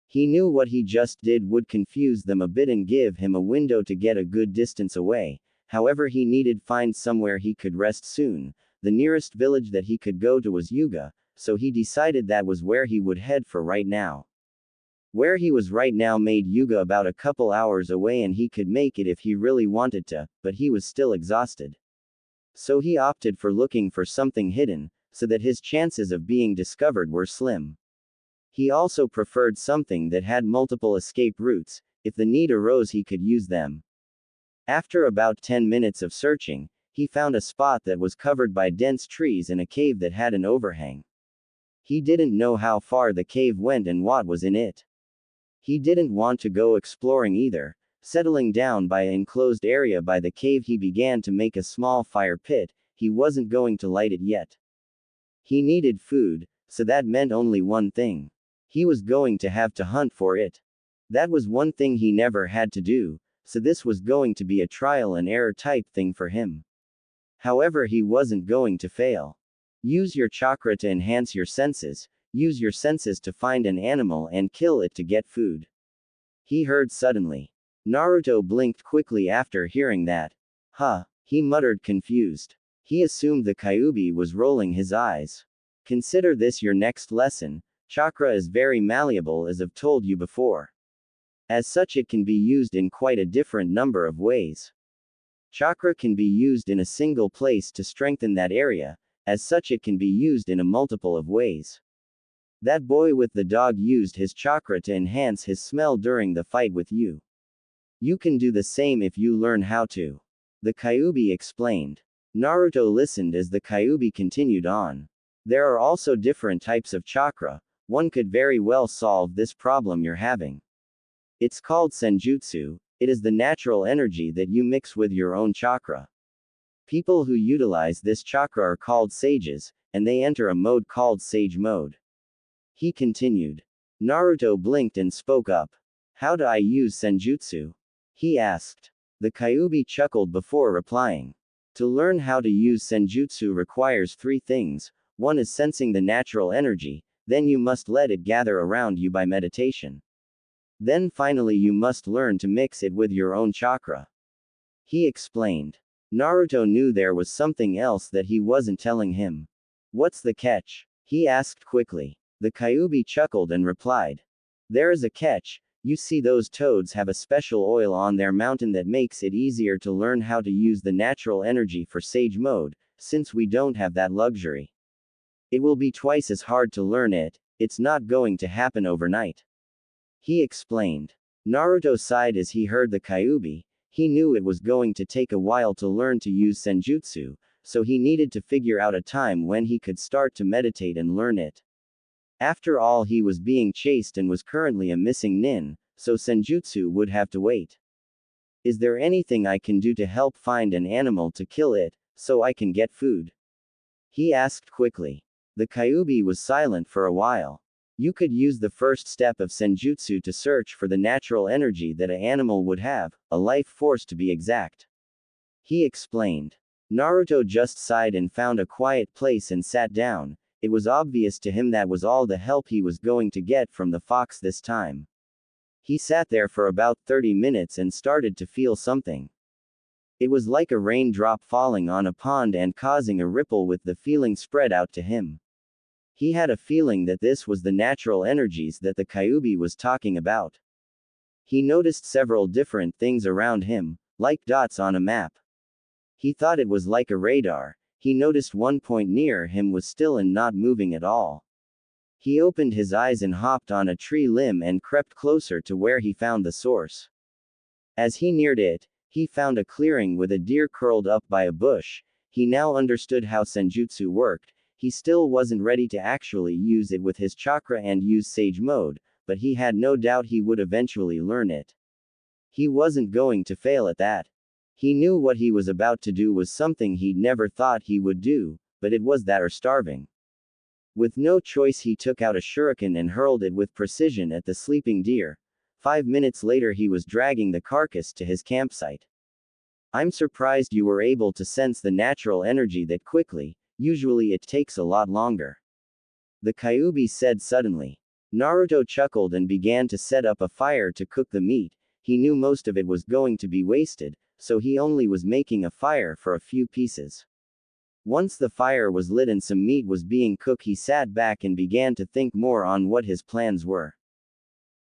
He knew what he just did would confuse them a bit and give him a window to get a good distance away. However, he needed find somewhere he could rest soon. The nearest village that he could go to was Yuga, so he decided that was where he would head for right now. Where he was right now made Yuga about a couple hours away and he could make it if he really wanted to, but he was still exhausted. So he opted for looking for something hidden, so that his chances of being discovered were slim. He also preferred something that had multiple escape routes. If the need arose, he could use them. After about 10 minutes of searching, he found a spot that was covered by dense trees and a cave that had an overhang. He didn't know how far the cave went and what was in it. He didn't want to go exploring either. Settling down by an enclosed area by the cave, he began to make a small fire pit. He wasn't going to light it yet. He needed food, so that meant only one thing. He was going to have to hunt for it. That was one thing he never had to do, so this was going to be a trial and error type thing for him. However, he wasn't going to fail. Use your chakra to enhance your senses, use your senses to find an animal and kill it to get food. He heard suddenly. Naruto blinked quickly after hearing that. Huh, he muttered confused. He assumed the Kyuubi was rolling his eyes. Consider this your next lesson. Chakra is very malleable, as I've told you before. As such, it can be used in quite a different number of ways. Chakra can be used in a single place to strengthen that area, as such it can be used in a multiple of ways. That boy with the dog used his chakra to enhance his smell during the fight with you. You can do the same if you learn how to. The Kyuubi explained. Naruto listened as the Kyuubi continued on. There are also different types of chakra. One could very well solve this problem you're having. It's called senjutsu. It is the natural energy that you mix with your own chakra. People who utilize this chakra are called sages, and they enter a mode called sage mode. He continued. Naruto blinked and spoke up. How do I use senjutsu? He asked. The Kyuubi chuckled before replying. To learn how to use senjutsu requires three things. One is sensing the natural energy, then you must let it gather around you by meditation. Then finally you must learn to mix it with your own chakra. He explained. Naruto knew there was something else that he wasn't telling him. What's the catch? He asked quickly. The Kyuubi chuckled and replied. There is a catch. You see, those toads have a special oil on their mountain that makes it easier to learn how to use the natural energy for sage mode, since we don't have that luxury. It will be twice as hard to learn it. It's not going to happen overnight. He explained. Naruto sighed as he heard the Kyuubi. He knew it was going to take a while to learn to use senjutsu, so he needed to figure out a time when he could start to meditate and learn it. After all, he was being chased and was currently a missing nin, so senjutsu would have to wait. Is there anything I can do to help find an animal to kill it, so I can get food? He asked quickly. The Kyuubi was silent for a while. You could use the first step of senjutsu to search for the natural energy that an animal would have, a life force to be exact. He explained. Naruto just sighed and found a quiet place and sat down. It was obvious to him that was all the help he was going to get from the fox this time. He sat there for about 30 minutes and started to feel something. It was like a raindrop falling on a pond and causing a ripple, with the feeling spread out to him. He had a feeling that this was the natural energies that the Kyuubi was talking about. He noticed several different things around him, like dots on a map. He thought it was like a radar. He noticed one point near him was still and not moving at all. He opened his eyes and hopped on a tree limb and crept closer to where he found the source. As he neared it, he found a clearing with a deer curled up by a bush. He now understood how senjutsu worked. He still wasn't ready to actually use it with his chakra and use sage mode, but he had no doubt he would eventually learn it. He wasn't going to fail at that. He knew what he was about to do was something he'd never thought he would do, but it was that or starving. With no choice, he took out a shuriken and hurled it with precision at the sleeping deer. 5 minutes later, he was dragging the carcass to his campsite. I'm surprised you were able to sense the natural energy that quickly. Usually it takes a lot longer. The Kyuubi said suddenly. Naruto chuckled and began to set up a fire to cook the meat. He knew most of it was going to be wasted, so he only was making a fire for a few pieces. Once the fire was lit and some meat was being cooked, he sat back and began to think more on what his plans were.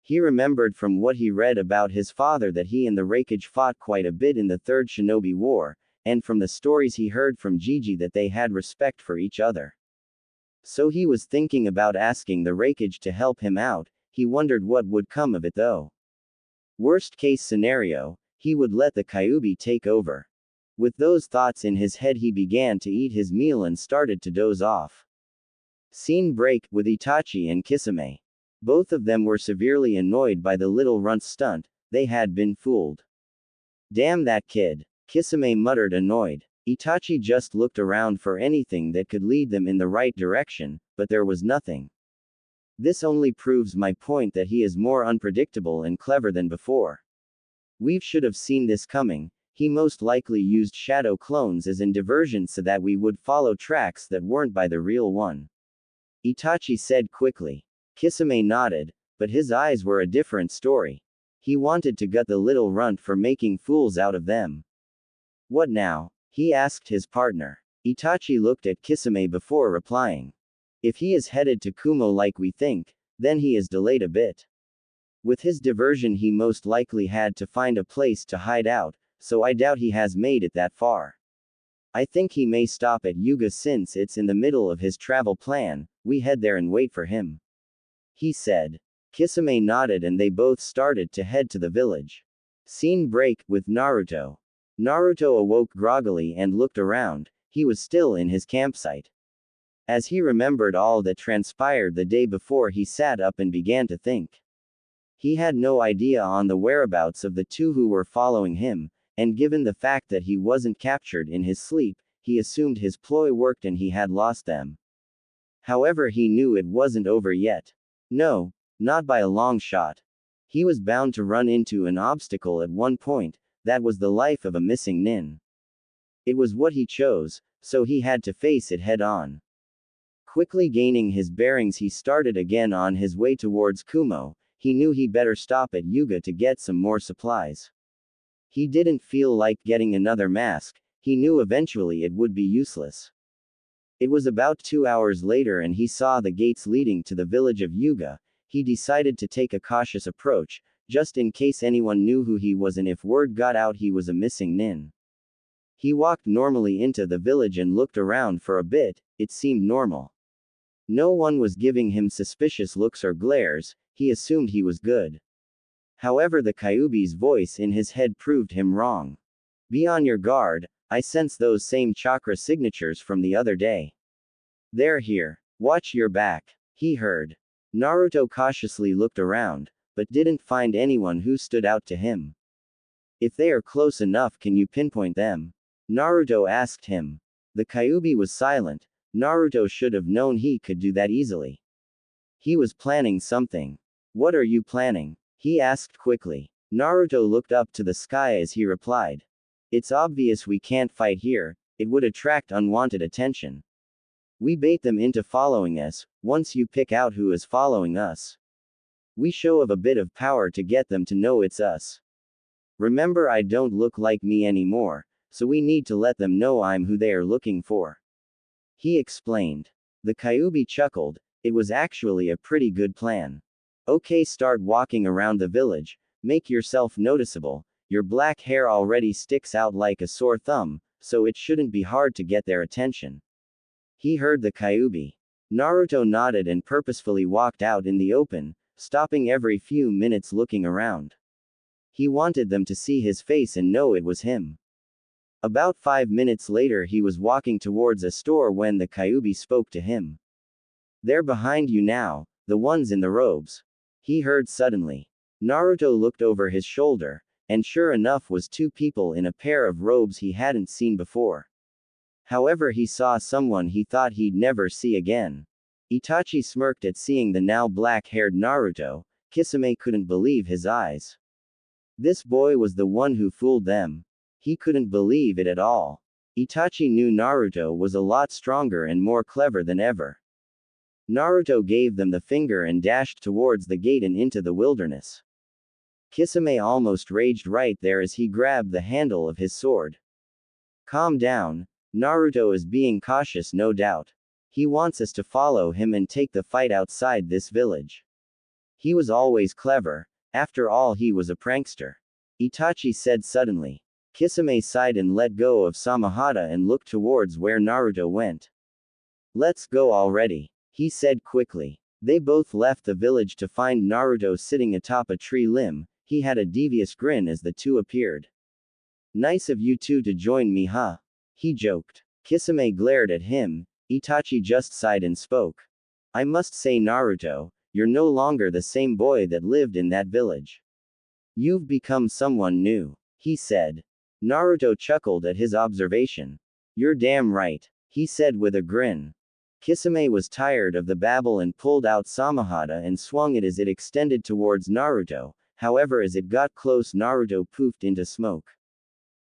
He remembered from what he read about his father that he and the Raikage fought quite a bit in the Third Shinobi War, and from the stories he heard from Gigi that they had respect for each other. So he was thinking about asking the Raikage to help him out. He wondered what would come of it though. Worst case scenario, he would let the Kyuubi take over. With those thoughts in his head, he began to eat his meal and started to doze off. Scene break, with Itachi and Kisame. Both of them were severely annoyed by the little runt's stunt. They had been fooled. Damn that kid. Kisame muttered, annoyed. Itachi just looked around for anything that could lead them in the right direction, but there was nothing. This only proves my point that he is more unpredictable and clever than before. We should have seen this coming. He most likely used shadow clones as in diversion so that we would follow tracks that weren't by the real one. Itachi said quickly. Kisame nodded, but his eyes were a different story. He wanted to gut the little runt for making fools out of them. What now? He asked his partner. Itachi looked at Kisame before replying. If he is headed to Kumo like we think, then he is delayed a bit. With his diversion he most likely had to find a place to hide out, so I doubt he has made it that far. I think he may stop at Yuga since it's in the middle of his travel plan. We head there and wait for him. He said. Kisame nodded and they both started to head to the village. Scene break, with Naruto. Naruto awoke groggily and looked around. He was still in his campsite. As he remembered all that transpired the day before, he sat up and began to think. He had no idea on the whereabouts of the two who were following him, and given the fact that he wasn't captured in his sleep, he assumed his ploy worked and he had lost them. However, he knew it wasn't over yet. No, not by a long shot. He was bound to run into an obstacle at one point. That was the life of a missing nin. It was what he chose, so he had to face it head on. Quickly gaining his bearings, he started again on his way towards Kumo. He knew he better stop at Yuga to get some more supplies. He didn't feel like getting another mask. He knew eventually it would be useless. It was about 2 hours later and he saw the gates leading to the village of Yuga. He decided to take a cautious approach, just in case anyone knew who he was and if word got out he was a missing nin. He walked normally into the village and looked around for a bit. It seemed normal. No one was giving him suspicious looks or glares. He assumed he was good. However, the Kyuubi's voice in his head proved him wrong. Be on your guard, I sense those same chakra signatures from the other day. They're here. Watch your back. He heard. Naruto cautiously looked around, but didn't find anyone who stood out to him. If they are close enough, can you pinpoint them? Naruto asked him. The Kyuubi was silent. Naruto should have known he could do that easily. He was planning something. What are you planning? He asked quickly. Naruto looked up to the sky as he replied. It's obvious we can't fight here, it would attract unwanted attention. We bait them into following us. Once you pick out who is following us, we show a bit of power to get them to know it's us. Remember, I don't look like me anymore, so we need to let them know I'm who they are looking for. He explained. The Kyuubi chuckled. It was actually a pretty good plan. Okay, start walking around the village. Make yourself noticeable. Your black hair already sticks out like a sore thumb, so it shouldn't be hard to get their attention. He heard the Kyuubi. Naruto nodded and purposefully walked out in the open, stopping every few minutes looking around. He wanted them to see his face and know it was him. About 5 minutes later he was walking towards a store when the Kyuubi spoke to him. They're behind you now, the ones in the robes. He heard suddenly. Naruto looked over his shoulder, and sure enough was 2 people in a pair of robes he hadn't seen before. However, he saw someone he thought he'd never see again. Itachi smirked at seeing the now black-haired Naruto. Kisame couldn't believe his eyes. This boy was the one who fooled them. He couldn't believe it at all. Itachi knew Naruto was a lot stronger and more clever than ever. Naruto gave them the finger and dashed towards the gate and into the wilderness. Kisame almost raged right there as he grabbed the handle of his sword. Calm down. Naruto is being cautious, no doubt. He wants us to follow him and take the fight outside this village. He was always clever. After all, he was a prankster. Itachi said suddenly. Kisame sighed and let go of Samahata and looked towards where Naruto went. Let's go already, he said quickly. They both left the village to find Naruto sitting atop a tree limb. He had a devious grin as the two appeared. Nice of you two to join me, huh? He joked. Kisame glared at him. Itachi just sighed and spoke. I must say, Naruto, you're no longer the same boy that lived in that village. You've become someone new, he said. Naruto chuckled at his observation. You're damn right, he said with a grin. Kisame was tired of the babble and pulled out Samahata and swung it as it extended towards Naruto, however as it got close Naruto poofed into smoke.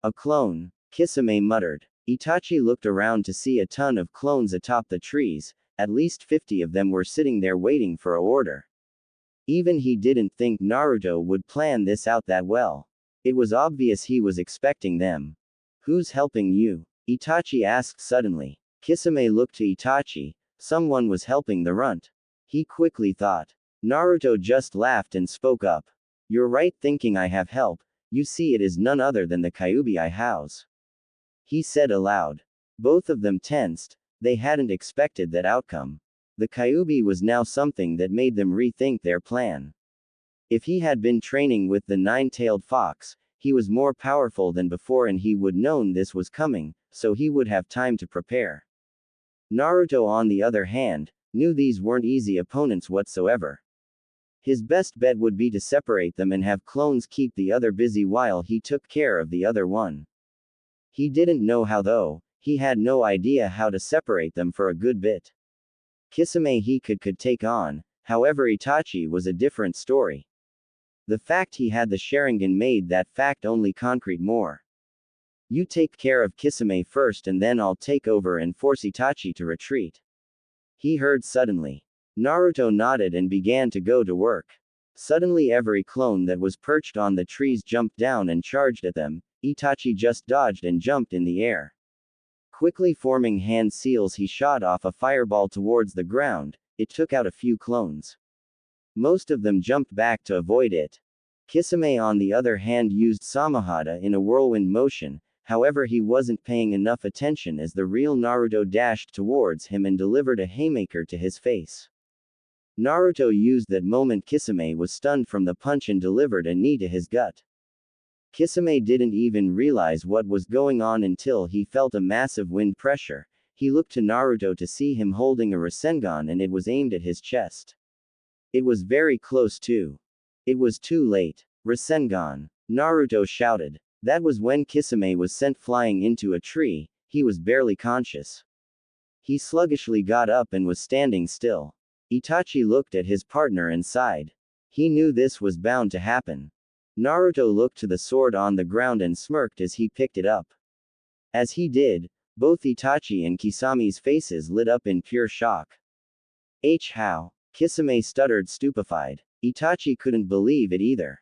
A clone, Kisame muttered. Itachi looked around to see a ton of clones atop the trees, at least 50 of them were sitting there waiting for a order. Even he didn't think Naruto would plan this out that well. It was obvious he was expecting them. Who's helping you? Itachi asked suddenly. Kisame looked to Itachi. Someone was helping the runt. He quickly thought. Naruto just laughed and spoke up. You're right thinking I have help. You see it is none other than the Kyuubi I house. He said aloud. Both of them tensed. They hadn't expected that outcome. The Kyuubi was now something that made them rethink their plan. If he had been training with the nine-tailed fox, he was more powerful than before and he would known this was coming, so he would have time to prepare. Naruto on the other hand, knew these weren't easy opponents whatsoever. His best bet would be to separate them and have clones keep the other busy while he took care of the other one. He didn't know how though, he had no idea how to separate them for a good bit. Kisame he could take on, however Itachi was a different story. The fact he had the Sharingan made that fact only concrete more. You take care of Kisame first and then I'll take over and force Itachi to retreat. He heard suddenly. Naruto nodded and began to go to work. Suddenly every clone that was perched on the trees jumped down and charged at them. Itachi just dodged and jumped in the air. Quickly forming hand seals he shot off a fireball towards the ground. It took out a few clones. Most of them jumped back to avoid it. Kisame on the other hand used Samahata in a whirlwind motion, however he wasn't paying enough attention as the real Naruto dashed towards him and delivered a haymaker to his face. Naruto used that moment Kisame was stunned from the punch and delivered a knee to his gut. Kisame didn't even realize what was going on until he felt a massive wind pressure. He looked to Naruto to see him holding a Rasengan and it was aimed at his chest. It was very close too. It was too late. Rasengan! Naruto shouted. That was when Kisame was sent flying into a tree. He was barely conscious. He sluggishly got up and was standing still. Itachi looked at his partner and sighed. He knew this was bound to happen. Naruto looked to the sword on the ground and smirked as he picked it up. As he did, both Itachi and Kisame's faces lit up in pure shock. How? Kisame stuttered stupefied. Itachi couldn't believe it either.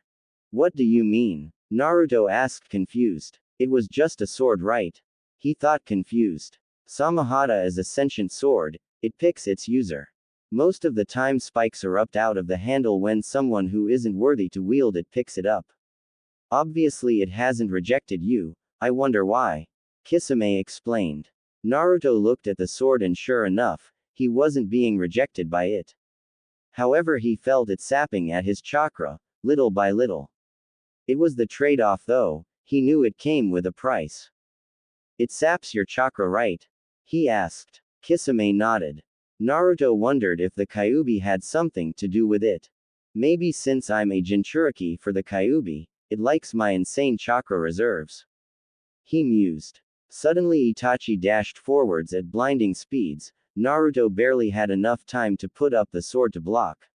What do you mean? Naruto asked confused. It was just a sword right? He thought confused. Samahata is a sentient sword, it picks its user. Most of the time spikes erupt out of the handle when someone who isn't worthy to wield it picks it up. Obviously it hasn't rejected you, I wonder why. Kisame explained. Naruto looked at the sword and sure enough, he wasn't being rejected by it. However he felt it sapping at his chakra, little by little. It was the trade-off though, he knew it came with a price. It saps your chakra right? He asked. Kisame nodded. Naruto wondered if the Kyuubi had something to do with it. Maybe since I'm a Jinchuriki for the Kyuubi, it likes my insane chakra reserves. He mused. Suddenly Itachi dashed forwards at blinding speeds. Naruto barely had enough time to put up the sword to block.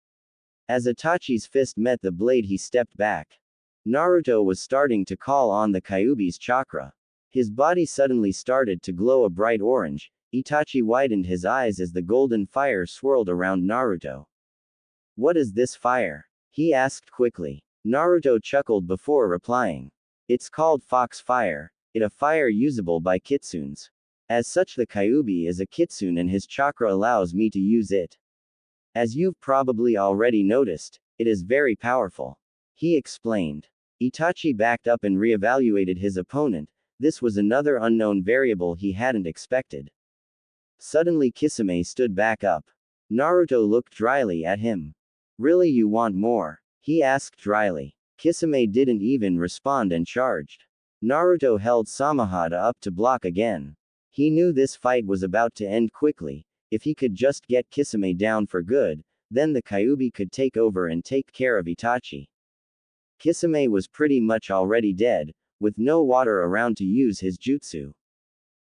As Itachi's fist met the blade he stepped back. Naruto was starting to call on the Kyuubi's chakra. His body suddenly started to glow a bright orange. Itachi widened his eyes as the golden fire swirled around Naruto. What is this fire? He asked quickly. Naruto chuckled before replying. It's called Fox Fire, it a fire usable by kitsunes. As such the Kyuubi is a kitsune and his chakra allows me to use it. As you've probably already noticed, it is very powerful. He explained. Itachi backed up and reevaluated his opponent. This was another unknown variable he hadn't expected. Suddenly Kisame stood back up. Naruto looked dryly at him. Really you want more? He asked dryly. Kisame didn't even respond and charged. Naruto held Samahata up to block again. He knew this fight was about to end quickly. If he could just get Kisame down for good, then the Kyuubi could take over and take care of Itachi. Kisame was pretty much already dead, with no water around to use his jutsu.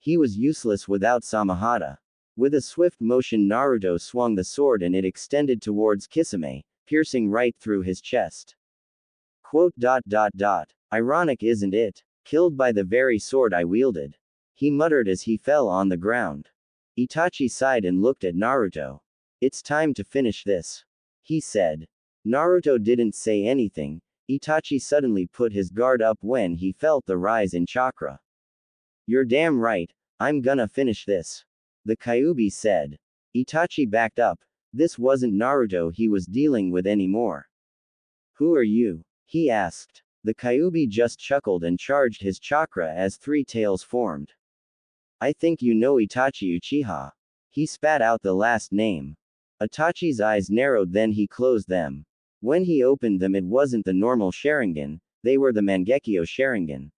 He was useless without Samahata. With a swift motion Naruto swung the sword and it extended towards Kisame, piercing right through his chest. Quote. Ironic, isn't it? Killed by the very sword I wielded. He muttered as he fell on the ground. Itachi sighed and looked at Naruto. It's time to finish this, he said. Naruto didn't say anything. Itachi suddenly put his guard up when he felt the rise in chakra. You're damn right, I'm gonna finish this, the Kyuubi said. Itachi backed up. This wasn't Naruto he was dealing with anymore. Who are you? He asked. The Kyuubi just chuckled and charged his chakra as three tails formed. I think you know Itachi Uchiha. He spat out the last name. Itachi's eyes narrowed, then he closed them. When he opened them, it wasn't the normal Sharingan, they were the Mangekyo Sharingan.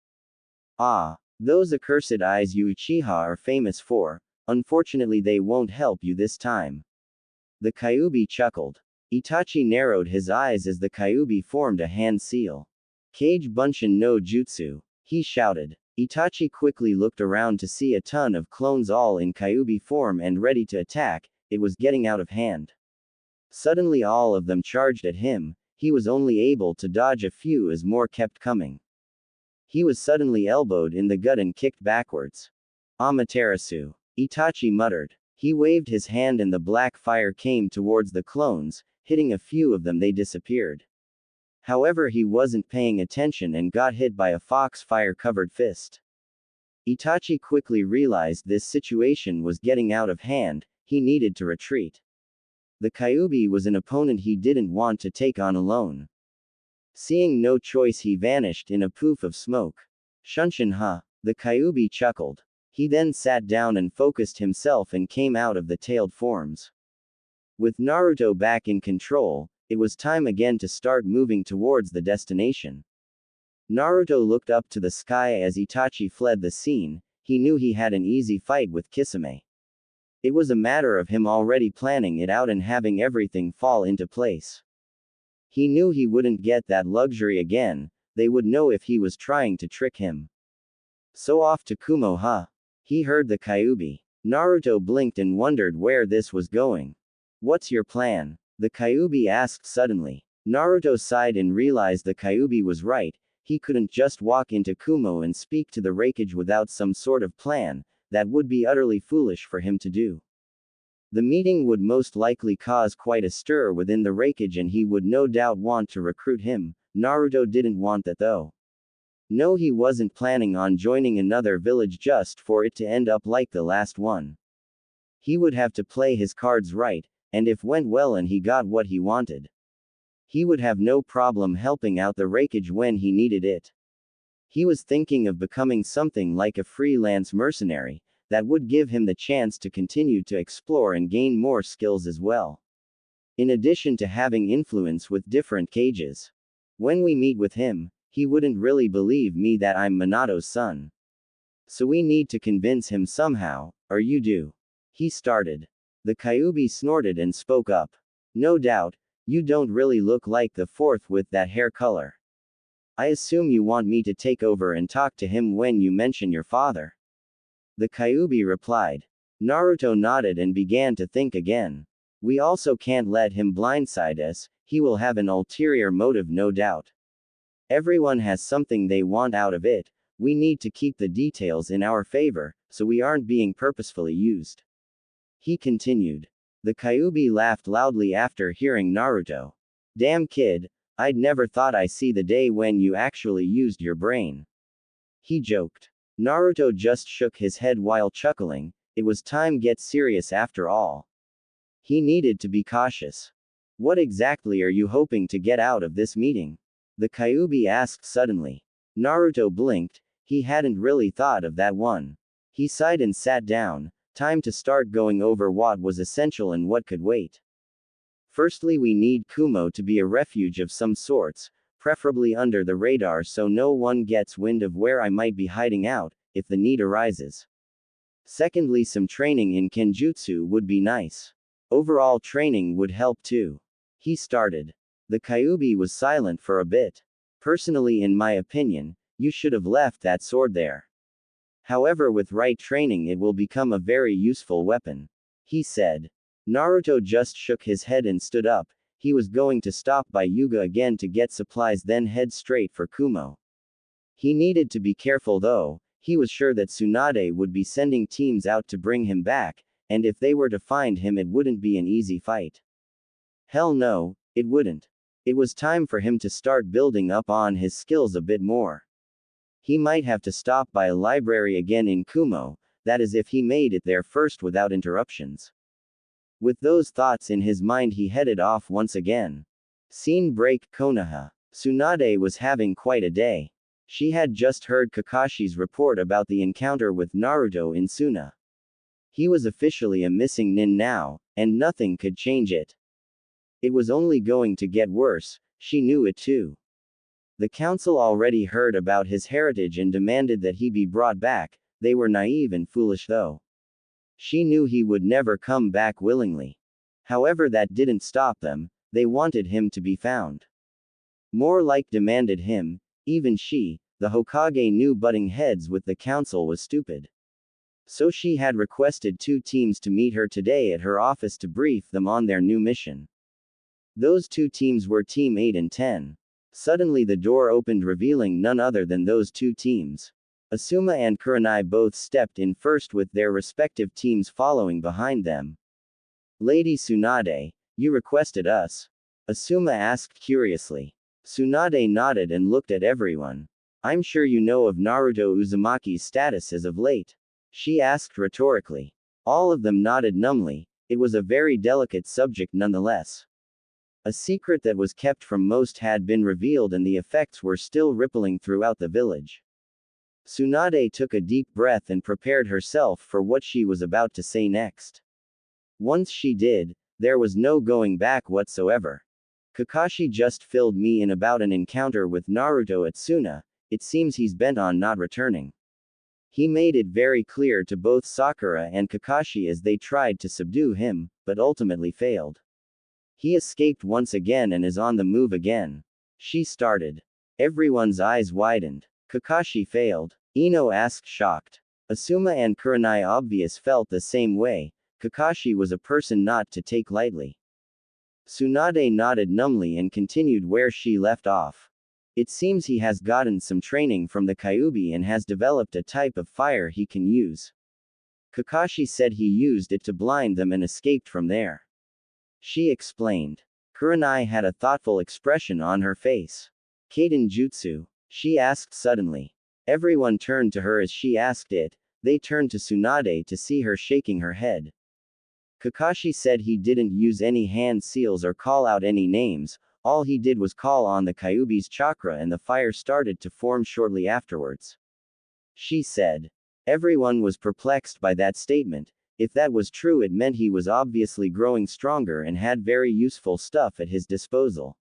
Ah, those accursed eyes you Uchiha are famous for. Unfortunately, they won't help you this time. The Kyuubi chuckled. Itachi narrowed his eyes as the Kyuubi formed a hand seal. Kage Bunshin no Jutsu, he shouted. Itachi quickly looked around to see a ton of clones all in Kyuubi form and ready to attack. It was getting out of hand. Suddenly all of them charged at him. He was only able to dodge a few as more kept coming. He was suddenly elbowed in the gut and kicked backwards. Amaterasu, Itachi muttered. He waved his hand and the black fire came towards the clones, hitting a few of them. They disappeared. However, he wasn't paying attention and got hit by a foxfire-covered fist. Itachi quickly realized this situation was getting out of hand. He needed to retreat. The Kyuubi was an opponent he didn't want to take on alone. Seeing no choice, he vanished in a poof of smoke. Shunshin, huh? The Kyuubi chuckled. He then sat down and focused himself and came out of the tailed forms. With Naruto back in control, it was time again to start moving towards the destination. Naruto looked up to the sky as Itachi fled the scene. He knew he had an easy fight with Kisame. It was a matter of him already planning it out and having everything fall into place. He knew he wouldn't get that luxury again. They would know if he was trying to trick him. So off to Kumo, huh? He heard the Kyuubi. Naruto blinked and wondered where this was going. What's your plan? The Kyuubi asked suddenly. Naruto sighed and realized the Kyuubi was right. He couldn't just walk into Kumo and speak to the Raikage without some sort of plan. That would be utterly foolish for him to do. The meeting would most likely cause quite a stir within the Raikage and he would no doubt want to recruit him. Naruto didn't want that though. No, he wasn't planning on joining another village just for it to end up like the last one. He would have to play his cards right, and if went well and he got what he wanted, he would have no problem helping out the Raikage when he needed it. He was thinking of becoming something like a freelance mercenary, that would give him the chance to continue to explore and gain more skills as well. In addition to having influence with different cages. When we meet with him, he wouldn't really believe me that I'm Minato's son. So we need to convince him somehow, or you do. He started. The Kyuubi snorted and spoke up. No doubt, you don't really look like the fourth with that hair color. I assume you want me to take over and talk to him when you mention your father. The Kyuubi replied. Naruto nodded and began to think again. We also can't let him blindside us, he will have an ulterior motive no doubt. Everyone has something they want out of it, we need to keep the details in our favor, so we aren't being purposefully used. He continued. The Kyuubi laughed loudly after hearing Naruto. Damn kid, I'd never thought I'd see the day when you actually used your brain. He joked. Naruto just shook his head while chuckling. It was time to get serious after all. He needed to be cautious. What exactly are you hoping to get out of this meeting? The Kyuubi asked suddenly. Naruto blinked. He hadn't really thought of that one. He sighed and sat down. Time to start going over what was essential and what could wait. Firstly, we need Kumo to be a refuge of some sorts, preferably under the radar so no one gets wind of where I might be hiding out, if the need arises. Secondly, some training in Kenjutsu would be nice. Overall training would help too. He started. The Kyuubi was silent for a bit. Personally, in my opinion, you should have left that sword there. However, with right training it will become a very useful weapon. He said. Naruto just shook his head and stood up. He was going to stop by Yuga again to get supplies, then head straight for Kumo. He needed to be careful though. He was sure that Tsunade would be sending teams out to bring him back, and if they were to find him it wouldn't be an easy fight. Hell no, it wouldn't. It was time for him to start building up on his skills a bit more. He might have to stop by a library again in Kumo, that is if he made it there first without interruptions. With those thoughts in his mind he headed off once again. Scene break. Konoha. Tsunade was having quite a day. She had just heard Kakashi's report about the encounter with Naruto in Suna. He was officially a missing nin now, and nothing could change it. It was only going to get worse, she knew it too. The council already heard about his heritage and demanded that he be brought back. They were naive and foolish though. She knew he would never come back willingly. However, that didn't stop them. They wanted him to be found. More like demanded him. Even she, the Hokage, knew butting heads with the council was stupid. So she had requested 2 teams to meet her today at her office to brief them on their new mission. Those 2 teams were Team 8 and 10. Suddenly the door opened, revealing none other than those 2 teams. Asuma and Kurenai both stepped in first with their respective teams following behind them. Lady Tsunade, you requested us? Asuma asked curiously. Tsunade nodded and looked at everyone. I'm sure you know of Naruto Uzumaki's status as of late. She asked rhetorically. All of them nodded numbly. It was a very delicate subject nonetheless. A secret that was kept from most had been revealed and the effects were still rippling throughout the village. Tsunade took a deep breath and prepared herself for what she was about to say next. Once she did, there was no going back whatsoever. Kakashi just filled me in about an encounter with Naruto at Suna. It seems he's bent on not returning. He made it very clear to both Sakura and Kakashi as they tried to subdue him, but ultimately failed. He escaped once again and is on the move again. She started. Everyone's eyes widened. Kakashi failed? Ino asked, shocked. Asuma and Kurenai obvious felt the same way. Kakashi was a person not to take lightly. Tsunade nodded numbly and continued where she left off. It seems he has gotten some training from the Kyuubi and has developed a type of fire he can use. Kakashi said he used it to blind them and escaped from there. She explained. Kurenai had a thoughtful expression on her face. Kaden Jutsu? She asked suddenly. Everyone turned to her as she asked it. They turned to Tsunade to see her shaking her head. Kakashi said he didn't use any hand seals or call out any names. All he did was call on the Kyuubi's chakra and the fire started to form shortly afterwards. She said. Everyone was perplexed by that statement. If that was true, it meant he was obviously growing stronger and had very useful stuff at his disposal.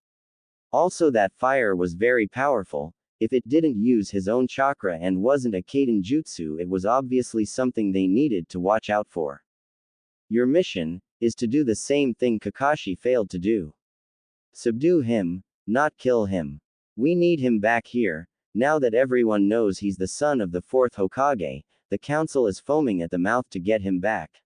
Also, that fire was very powerful. If it didn't use his own chakra and wasn't a Kaden Jutsu, it was obviously something they needed to watch out for. Your mission is to do the same thing Kakashi failed to do. Subdue him, not kill him. We need him back here. Now that everyone knows he's the son of the 4th Hokage, the council is foaming at the mouth to get him back.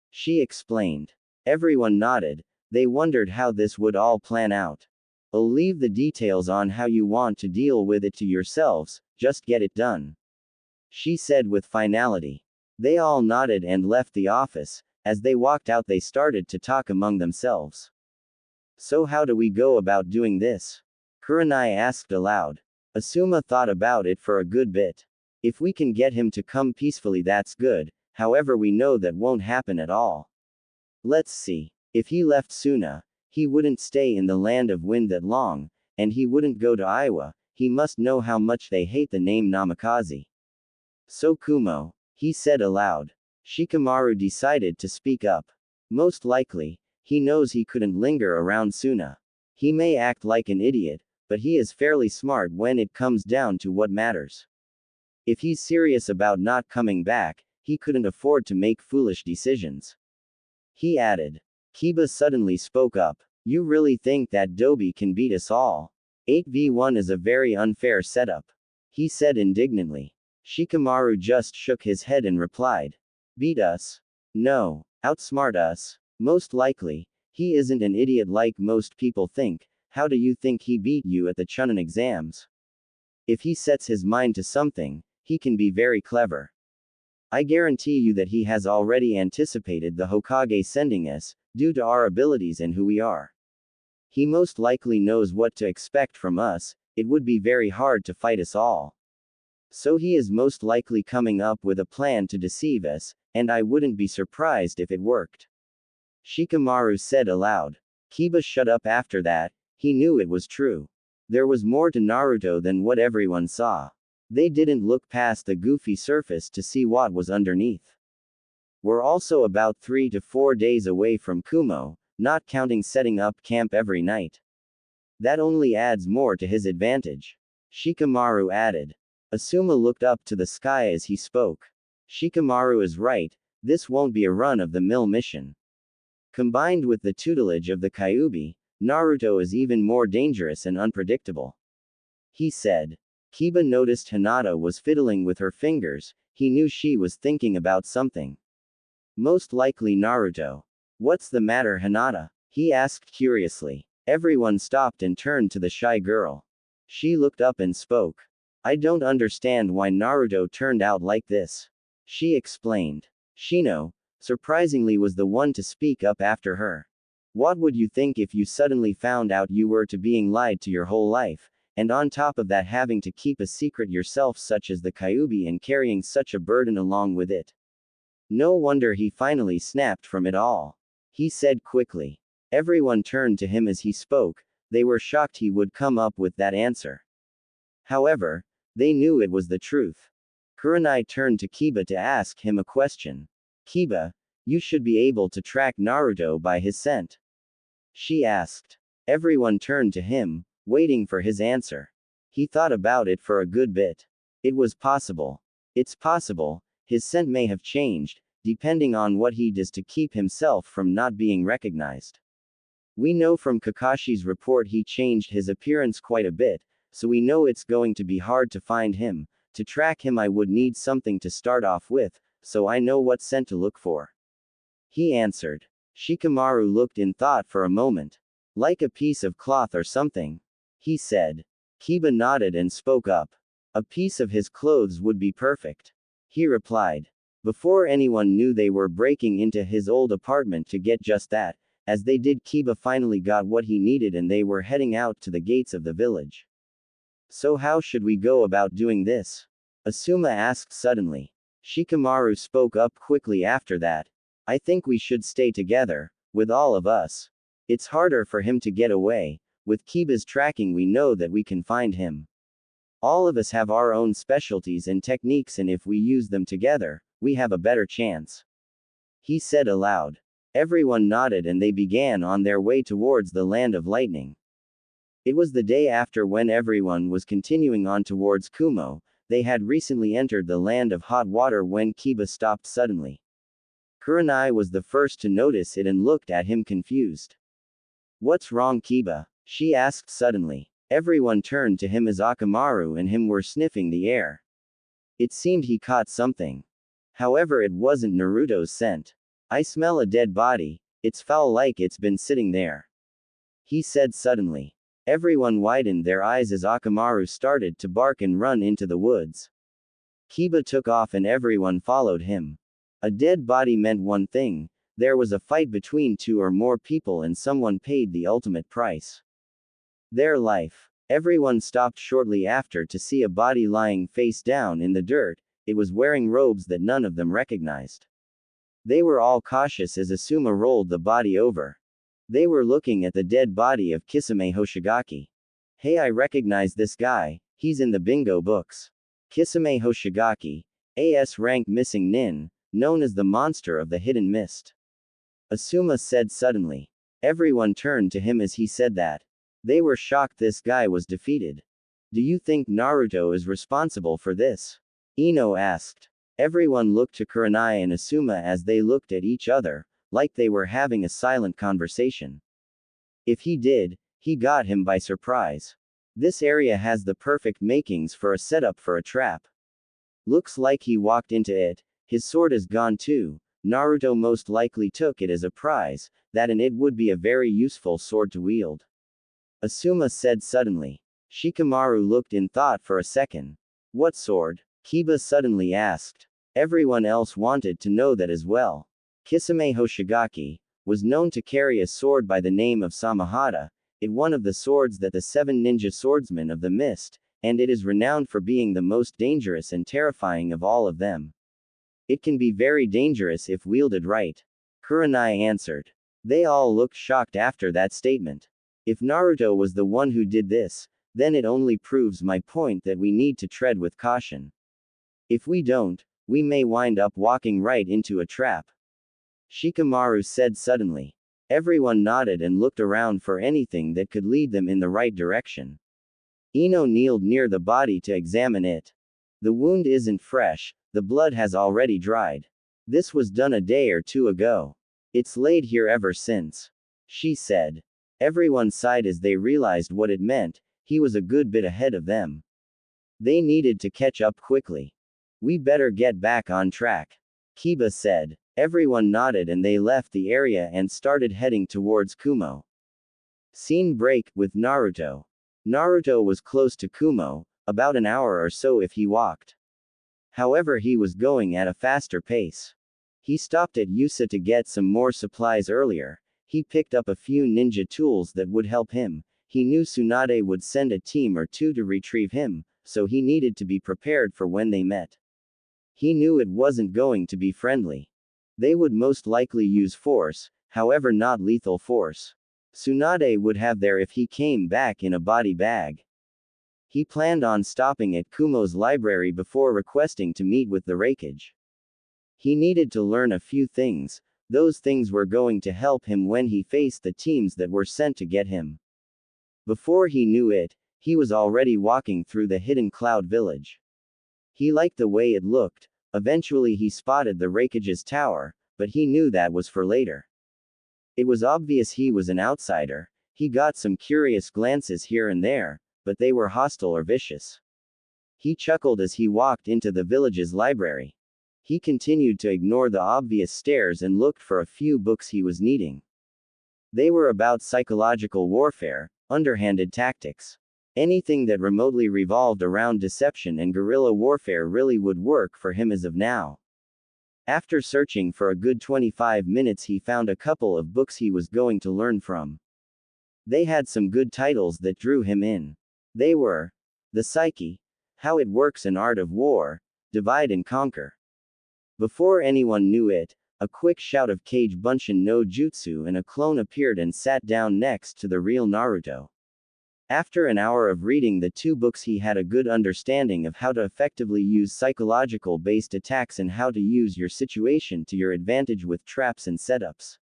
She explained. Everyone nodded. They wondered how this would all plan out. I'll leave the details on how you want to deal with it to yourselves, just get it done. She said with finality. They all nodded and left the office. As they walked out, they started to talk among themselves. So how do we go about doing this? Kurenai asked aloud. Asuma thought about it for a good bit. If we can get him to come peacefully, that's good. However, we know that won't happen at all. Let's see. If he left Suna, he wouldn't stay in the land of wind that long, and he wouldn't go to Iowa. He must know how much they hate the name Namikaze. So Kumo, he said aloud. Shikamaru decided to speak up. Most likely, he knows he couldn't linger around Suna. He may act like an idiot, but he is fairly smart when it comes down to what matters. If he's serious about not coming back, he couldn't afford to make foolish decisions. He added. Kiba suddenly spoke up. You really think that Dobi can beat us all? 8v1 is a very unfair setup. He said indignantly. Shikamaru just shook his head and replied. Beat us? No. Outsmart us? Most likely. He isn't an idiot like most people think. How do you think he beat you at the Chunin exams? If he sets his mind to something, he can be very clever. I guarantee you that he has already anticipated the Hokage sending us, due to our abilities and who we are. He most likely knows what to expect from us. It would be very hard to fight us all. So he is most likely coming up with a plan to deceive us, and I wouldn't be surprised if it worked. Shikamaru said aloud. Kiba shut up after that. He knew it was true. There was more to Naruto than what everyone saw. They didn't look past the goofy surface to see what was underneath. We're also about 3 to 4 days away from Kumo, not counting setting up camp every night. That only adds more to his advantage. Shikamaru added. Asuma looked up to the sky as he spoke. Shikamaru is right, this won't be a run-of-the-mill mission. Combined with the tutelage of the Kyuubi, Naruto is even more dangerous and unpredictable. He said. Kiba noticed Hinata was fiddling with her fingers. He knew she was thinking about something. Most likely Naruto. What's the matter, Hinata? He asked curiously. Everyone stopped and turned to the shy girl. She looked up and spoke. I don't understand why Naruto turned out like this. She explained. Shino, surprisingly, was the one to speak up after her. What would you think if you suddenly found out you were to being lied to your whole life, and on top of that having to keep a secret yourself such as the Kyuubi and carrying such a burden along with it? No wonder he finally snapped from it all. He said quickly. Everyone turned to him as he spoke. They were shocked he would come up with that answer. However, they knew it was the truth. Kurenai turned to Kiba to ask him a question. Kiba, you should be able to track Naruto by his scent. She asked. Everyone turned to him, waiting for his answer. He thought about it for a good bit. It was possible. It's possible, his scent may have changed, depending on what he does to keep himself from not being recognized. We know from Kakashi's report he changed his appearance quite a bit, so we know it's going to be hard to find him. To track him I would need something to start off with, so I know what scent to look for. He answered. Shikamaru looked in thought for a moment. Like a piece of cloth or something. He said. Kiba nodded and spoke up. A piece of his clothes would be perfect. He replied. Before anyone knew they were breaking into his old apartment to get just that. As they did, Kiba finally got what he needed and they were heading out to the gates of the village. So how should we go about doing this? Asuma asked suddenly. Shikamaru spoke up quickly after that. I think we should stay together, with all of us. It's harder for him to get away. With Kiba's tracking we know that we can find him. All of us have our own specialties and techniques, and if we use them together, we have a better chance. He said aloud. Everyone nodded and they began on their way towards the land of lightning. It was the day after when everyone was continuing on towards Kumo. They had recently entered the land of hot water when Kiba stopped suddenly. Kurenai was the first to notice it and looked at him confused. What's wrong, Kiba? She asked suddenly. Everyone turned to him as Akamaru and him were sniffing the air. It seemed he caught something. However, it wasn't Naruto's scent. I smell a dead body. It's foul, like it's been sitting there. He said suddenly. Everyone widened their eyes as Akamaru started to bark and run into the woods. Kiba took off and everyone followed him. A dead body meant one thing. There was a fight between 2 or more people and someone paid the ultimate price. Their life. Everyone stopped shortly after to see a body lying face down in the dirt. It was wearing robes that none of them recognized. They were all cautious as Asuma rolled the body over. They were looking at the dead body of Kisame Hoshigaki. Hey, I recognize this guy, he's in the bingo books. Kisame Hoshigaki, AS rank missing nin, known as the monster of the hidden mist. Asuma said suddenly. Everyone turned to him as he said that. They were shocked this guy was defeated. Do you think Naruto is responsible for this? Ino asked. Everyone looked to Kurenai and Asuma as they looked at each other, like they were having a silent conversation. If he did, he got him by surprise. This area has the perfect makings for a setup for a trap. Looks like he walked into it. His sword is gone too. Naruto most likely took it as a prize, that and it would be a very useful sword to wield. Asuma said suddenly. Shikamaru looked in thought for a second. What sword? Kiba suddenly asked. Everyone else wanted to know that as well. Kisame Hoshigaki was known to carry a sword by the name of Samahata, it one of the swords that the 7 ninja swordsmen of the mist, and it is renowned for being the most dangerous and terrifying of all of them. It can be very dangerous if wielded right. Kurenai answered. They all looked shocked after that statement. If Naruto was the one who did this, then it only proves my point that we need to tread with caution. If we don't, we may wind up walking right into a trap. Shikamaru said suddenly. Everyone nodded and looked around for anything that could lead them in the right direction. Ino kneeled near the body to examine it. The wound isn't fresh, the blood has already dried. This was done a day or two ago. It's laid here ever since. She said. Everyone sighed as they realized what it meant, he was a good bit ahead of them. They needed to catch up quickly. We better get back on track. Kiba said. Everyone nodded and they left the area and started heading towards Kumo. Scene break, with Naruto. Naruto was close to Kumo, about an hour or so if he walked. However, he was going at a faster pace. He stopped at Yusa to get some more supplies earlier. He picked up a few ninja tools that would help him. He knew Tsunade would send a team or two to retrieve him, so he needed to be prepared for when they met. He knew it wasn't going to be friendly. They would most likely use force, however not lethal force. Tsunade would have there if he came back in a body bag. He planned on stopping at Kumo's library before requesting to meet with the Raikage. He needed to learn a few things, those things were going to help him when he faced the teams that were sent to get him. Before he knew it, he was already walking through the hidden cloud village. He liked the way it looked. Eventually he spotted the Raikage's tower, but he knew that was for later. It was obvious he was an outsider. He got some curious glances here and there, but they were hostile or vicious. He chuckled as he walked into the village's library. He continued to ignore the obvious stares and looked for a few books he was needing. They were about psychological warfare, underhanded tactics. Anything that remotely revolved around deception and guerrilla warfare really would work for him as of now. After searching for a good 25 minutes, he found a couple of books he was going to learn from. They had some good titles that drew him in. They were The Psyche, How It Works, An Art of War, Divide and Conquer. Before anyone knew it, a quick shout of Kage Bunshin no Jutsu and a clone appeared and sat down next to the real Naruto. After an hour of reading the two books, he had a good understanding of how to effectively use psychological-based attacks and how to use your situation to your advantage with traps and setups.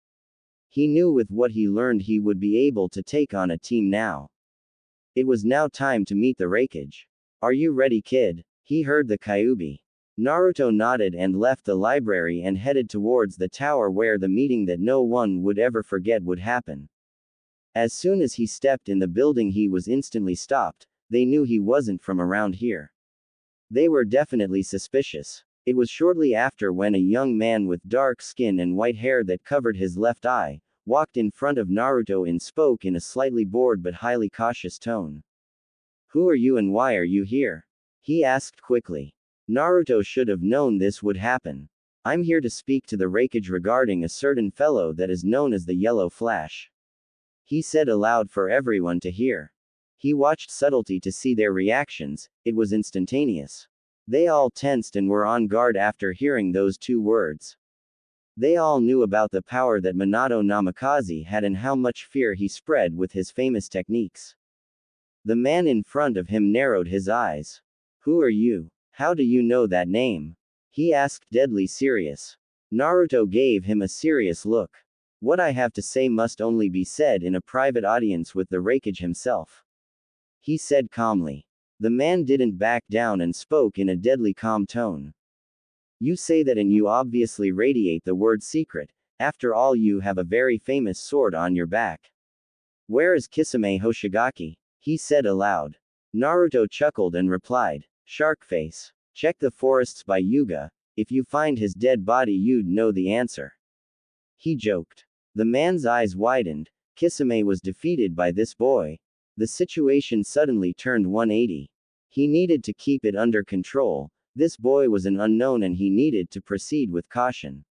He knew with what he learned he would be able to take on a team now. It was now time to meet the Raikage. Are you ready, kid? He heard the Kyuubi. Naruto nodded and left the library and headed towards the tower where the meeting that no one would ever forget would happen. As soon as he stepped in the building, he was instantly stopped. They knew he wasn't from around here. They were definitely suspicious. It was shortly after when a young man with dark skin and white hair that covered his left eye walked in front of Naruto and spoke in a slightly bored but highly cautious tone. Who are you and why are you here? He asked quickly. Naruto should have known this would happen. I'm here to speak to the Raikage regarding a certain fellow that is known as the Yellow Flash. He said aloud for everyone to hear. He watched subtlety to see their reactions, it was instantaneous. They all tensed and were on guard after hearing those two words. They all knew about the power that Minato Namikaze had and how much fear he spread with his famous techniques. The man in front of him narrowed his eyes. Who are you? How do you know that name? He asked, deadly serious. Naruto gave him a serious look. What I have to say must only be said in a private audience with the Raikage himself. He said calmly. The man didn't back down and spoke in a deadly calm tone. You say that and you obviously radiate the word secret, after all you have a very famous sword on your back. Where is Kisame Hoshigaki? He said aloud. Naruto chuckled and replied. Shark face. Check the forests by Yuga. If you find his dead body, you'd know the answer. He joked. The man's eyes widened. Kisame was defeated by this boy. The situation suddenly turned 180. He needed to keep it under control. This boy was an unknown and he needed to proceed with caution.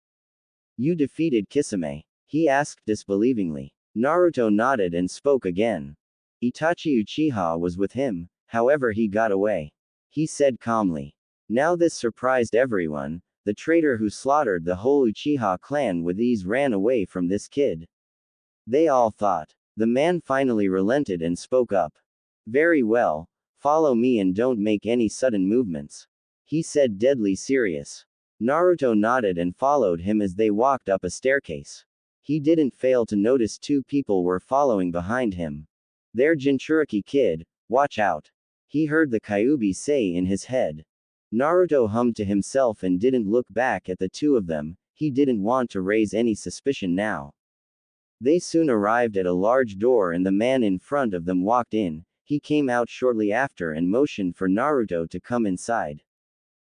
You defeated Kisame? He asked disbelievingly. Naruto nodded and spoke again. Itachi Uchiha was with him, however he got away. He said calmly. Now this surprised everyone. The traitor who slaughtered the whole Uchiha clan with ease ran away from this kid. They all thought. The man finally relented and spoke up. Very well. Follow me and don't make any sudden movements. He said deadly serious. Naruto nodded and followed him as they walked up a staircase. He didn't fail to notice two people were following behind him. They're Jinchuriki kid, watch out. He heard the Kyuubi say in his head. Naruto hummed to himself and didn't look back at the two of them. He didn't want to raise any suspicion now. They soon arrived at a large door and the man in front of them walked in. He came out shortly after and motioned for Naruto to come inside.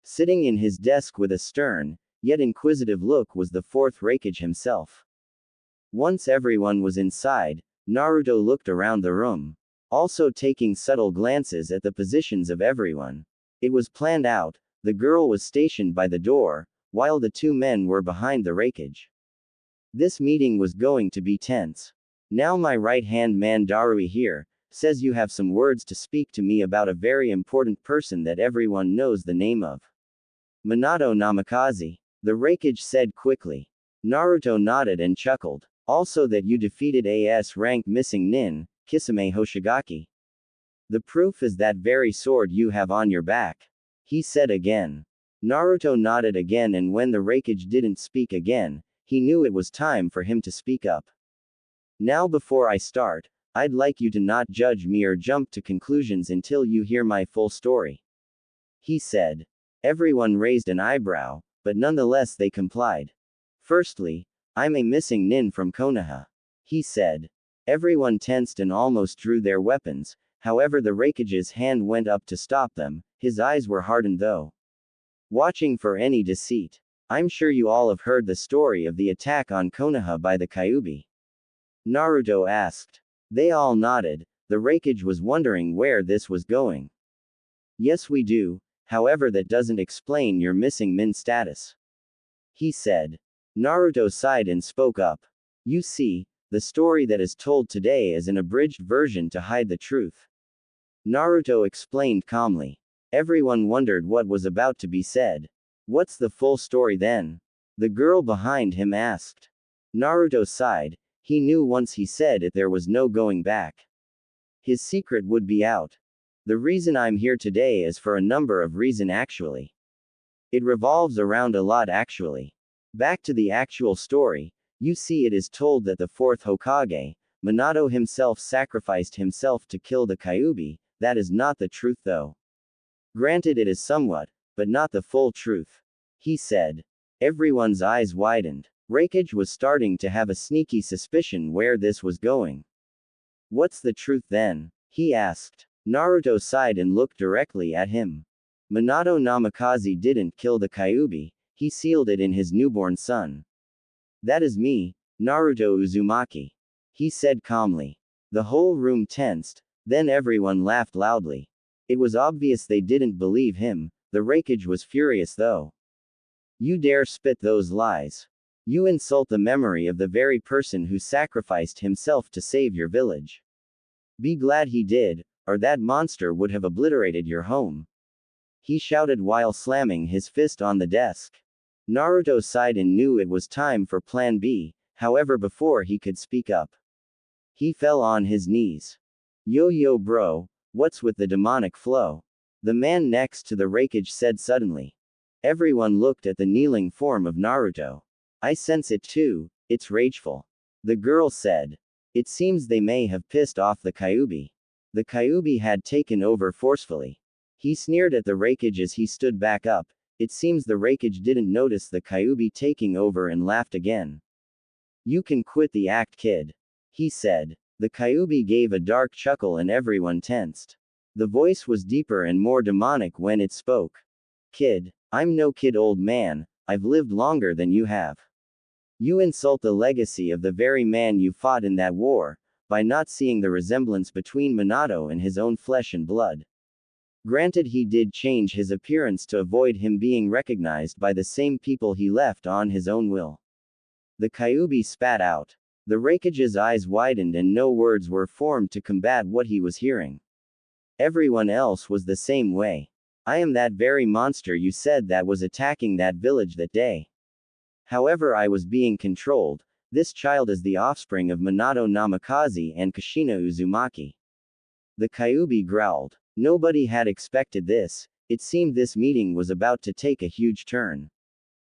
Sitting in his desk with a stern, yet inquisitive look was the fourth Raikage himself. Once everyone was inside, Naruto looked around the room, also taking subtle glances at the positions of everyone. It was planned out. The girl was stationed by the door, while the two men were behind the Raikage. This meeting was going to be tense. Now my right-hand man Darui here says you have some words to speak to me about a very important person that everyone knows the name of. Minato Namikaze. The Raikage said quickly. Naruto nodded and chuckled. Also that you defeated AS rank missing nin, Kisame Hoshigaki. The proof is that very sword you have on your back. He said again. Naruto nodded again and when the Raikage didn't speak again, he knew it was time for him to speak up. Now before I start, I'd like you to not judge me or jump to conclusions until you hear my full story. He said. Everyone raised an eyebrow, but nonetheless they complied. Firstly, I'm a missing nin from Konoha. He said. Everyone tensed and almost drew their weapons, however the Raikage's hand went up to stop them, his eyes were hardened though. Watching for any deceit. I'm sure you all have heard the story of the attack on Konoha by the Kyuubi. Naruto asked. They all nodded. The Raikage was wondering where this was going. Yes we do, however that doesn't explain your missing min status. He said. Naruto sighed and spoke up. You see, the story that is told today is an abridged version to hide the truth. Naruto explained calmly. Everyone wondered what was about to be said. What's the full story then? The girl behind him asked. Naruto sighed. He knew once he said it there was no going back. His secret would be out. The reason I'm here today is for a number of reasons actually. It revolves around a lot actually. Back to the actual story, you see it is told that the fourth Hokage, Minato himself sacrificed himself to kill the Kyuubi. That is not the truth though. Granted it is somewhat, but not the full truth. He said. Everyone's eyes widened. Raikage was starting to have a sneaky suspicion where this was going. What's the truth then? He asked. Naruto sighed and looked directly at him. Minato Namikaze didn't kill the Kyuubi, he sealed it in his newborn son. That is me, Naruto Uzumaki. He said calmly. The whole room tensed, then everyone laughed loudly. It was obvious they didn't believe him. The Raikage was furious though. You dare spit those lies. You insult the memory of the very person who sacrificed himself to save your village. Be glad he did, or that monster would have obliterated your home. He shouted while slamming his fist on the desk. Naruto sighed and knew it was time for Plan B, however before he could speak up. He fell on his knees. Yo bro, what's with the demonic flow? The man next to the Raikage said suddenly. Everyone looked at the kneeling form of Naruto. I sense it too, it's rageful. The girl said. It seems they may have pissed off the Kyuubi. The Kyuubi had taken over forcefully. He sneered at the Raikage as he stood back up. It seems the Raikage didn't notice the Kyuubi taking over and laughed again. You can quit the act kid. He said. The Kyuubi gave a dark chuckle and everyone tensed. The voice was deeper and more demonic when it spoke. Kid, I'm no kid, old man, I've lived longer than you have. You insult the legacy of the very man you fought in that war, by not seeing the resemblance between Minato and his own flesh and blood. Granted, he did change his appearance to avoid him being recognized by the same people he left on his own will. The Kyuubi spat out. The Raikage's eyes widened and no words were formed to combat what he was hearing. Everyone else was the same way. I am that very monster you said that was attacking that village that day. However, I was being controlled. This child is the offspring of Minato Namikaze and Kushina Uzumaki. The Kyuubi growled. Nobody had expected this. It seemed this meeting was about to take a huge turn.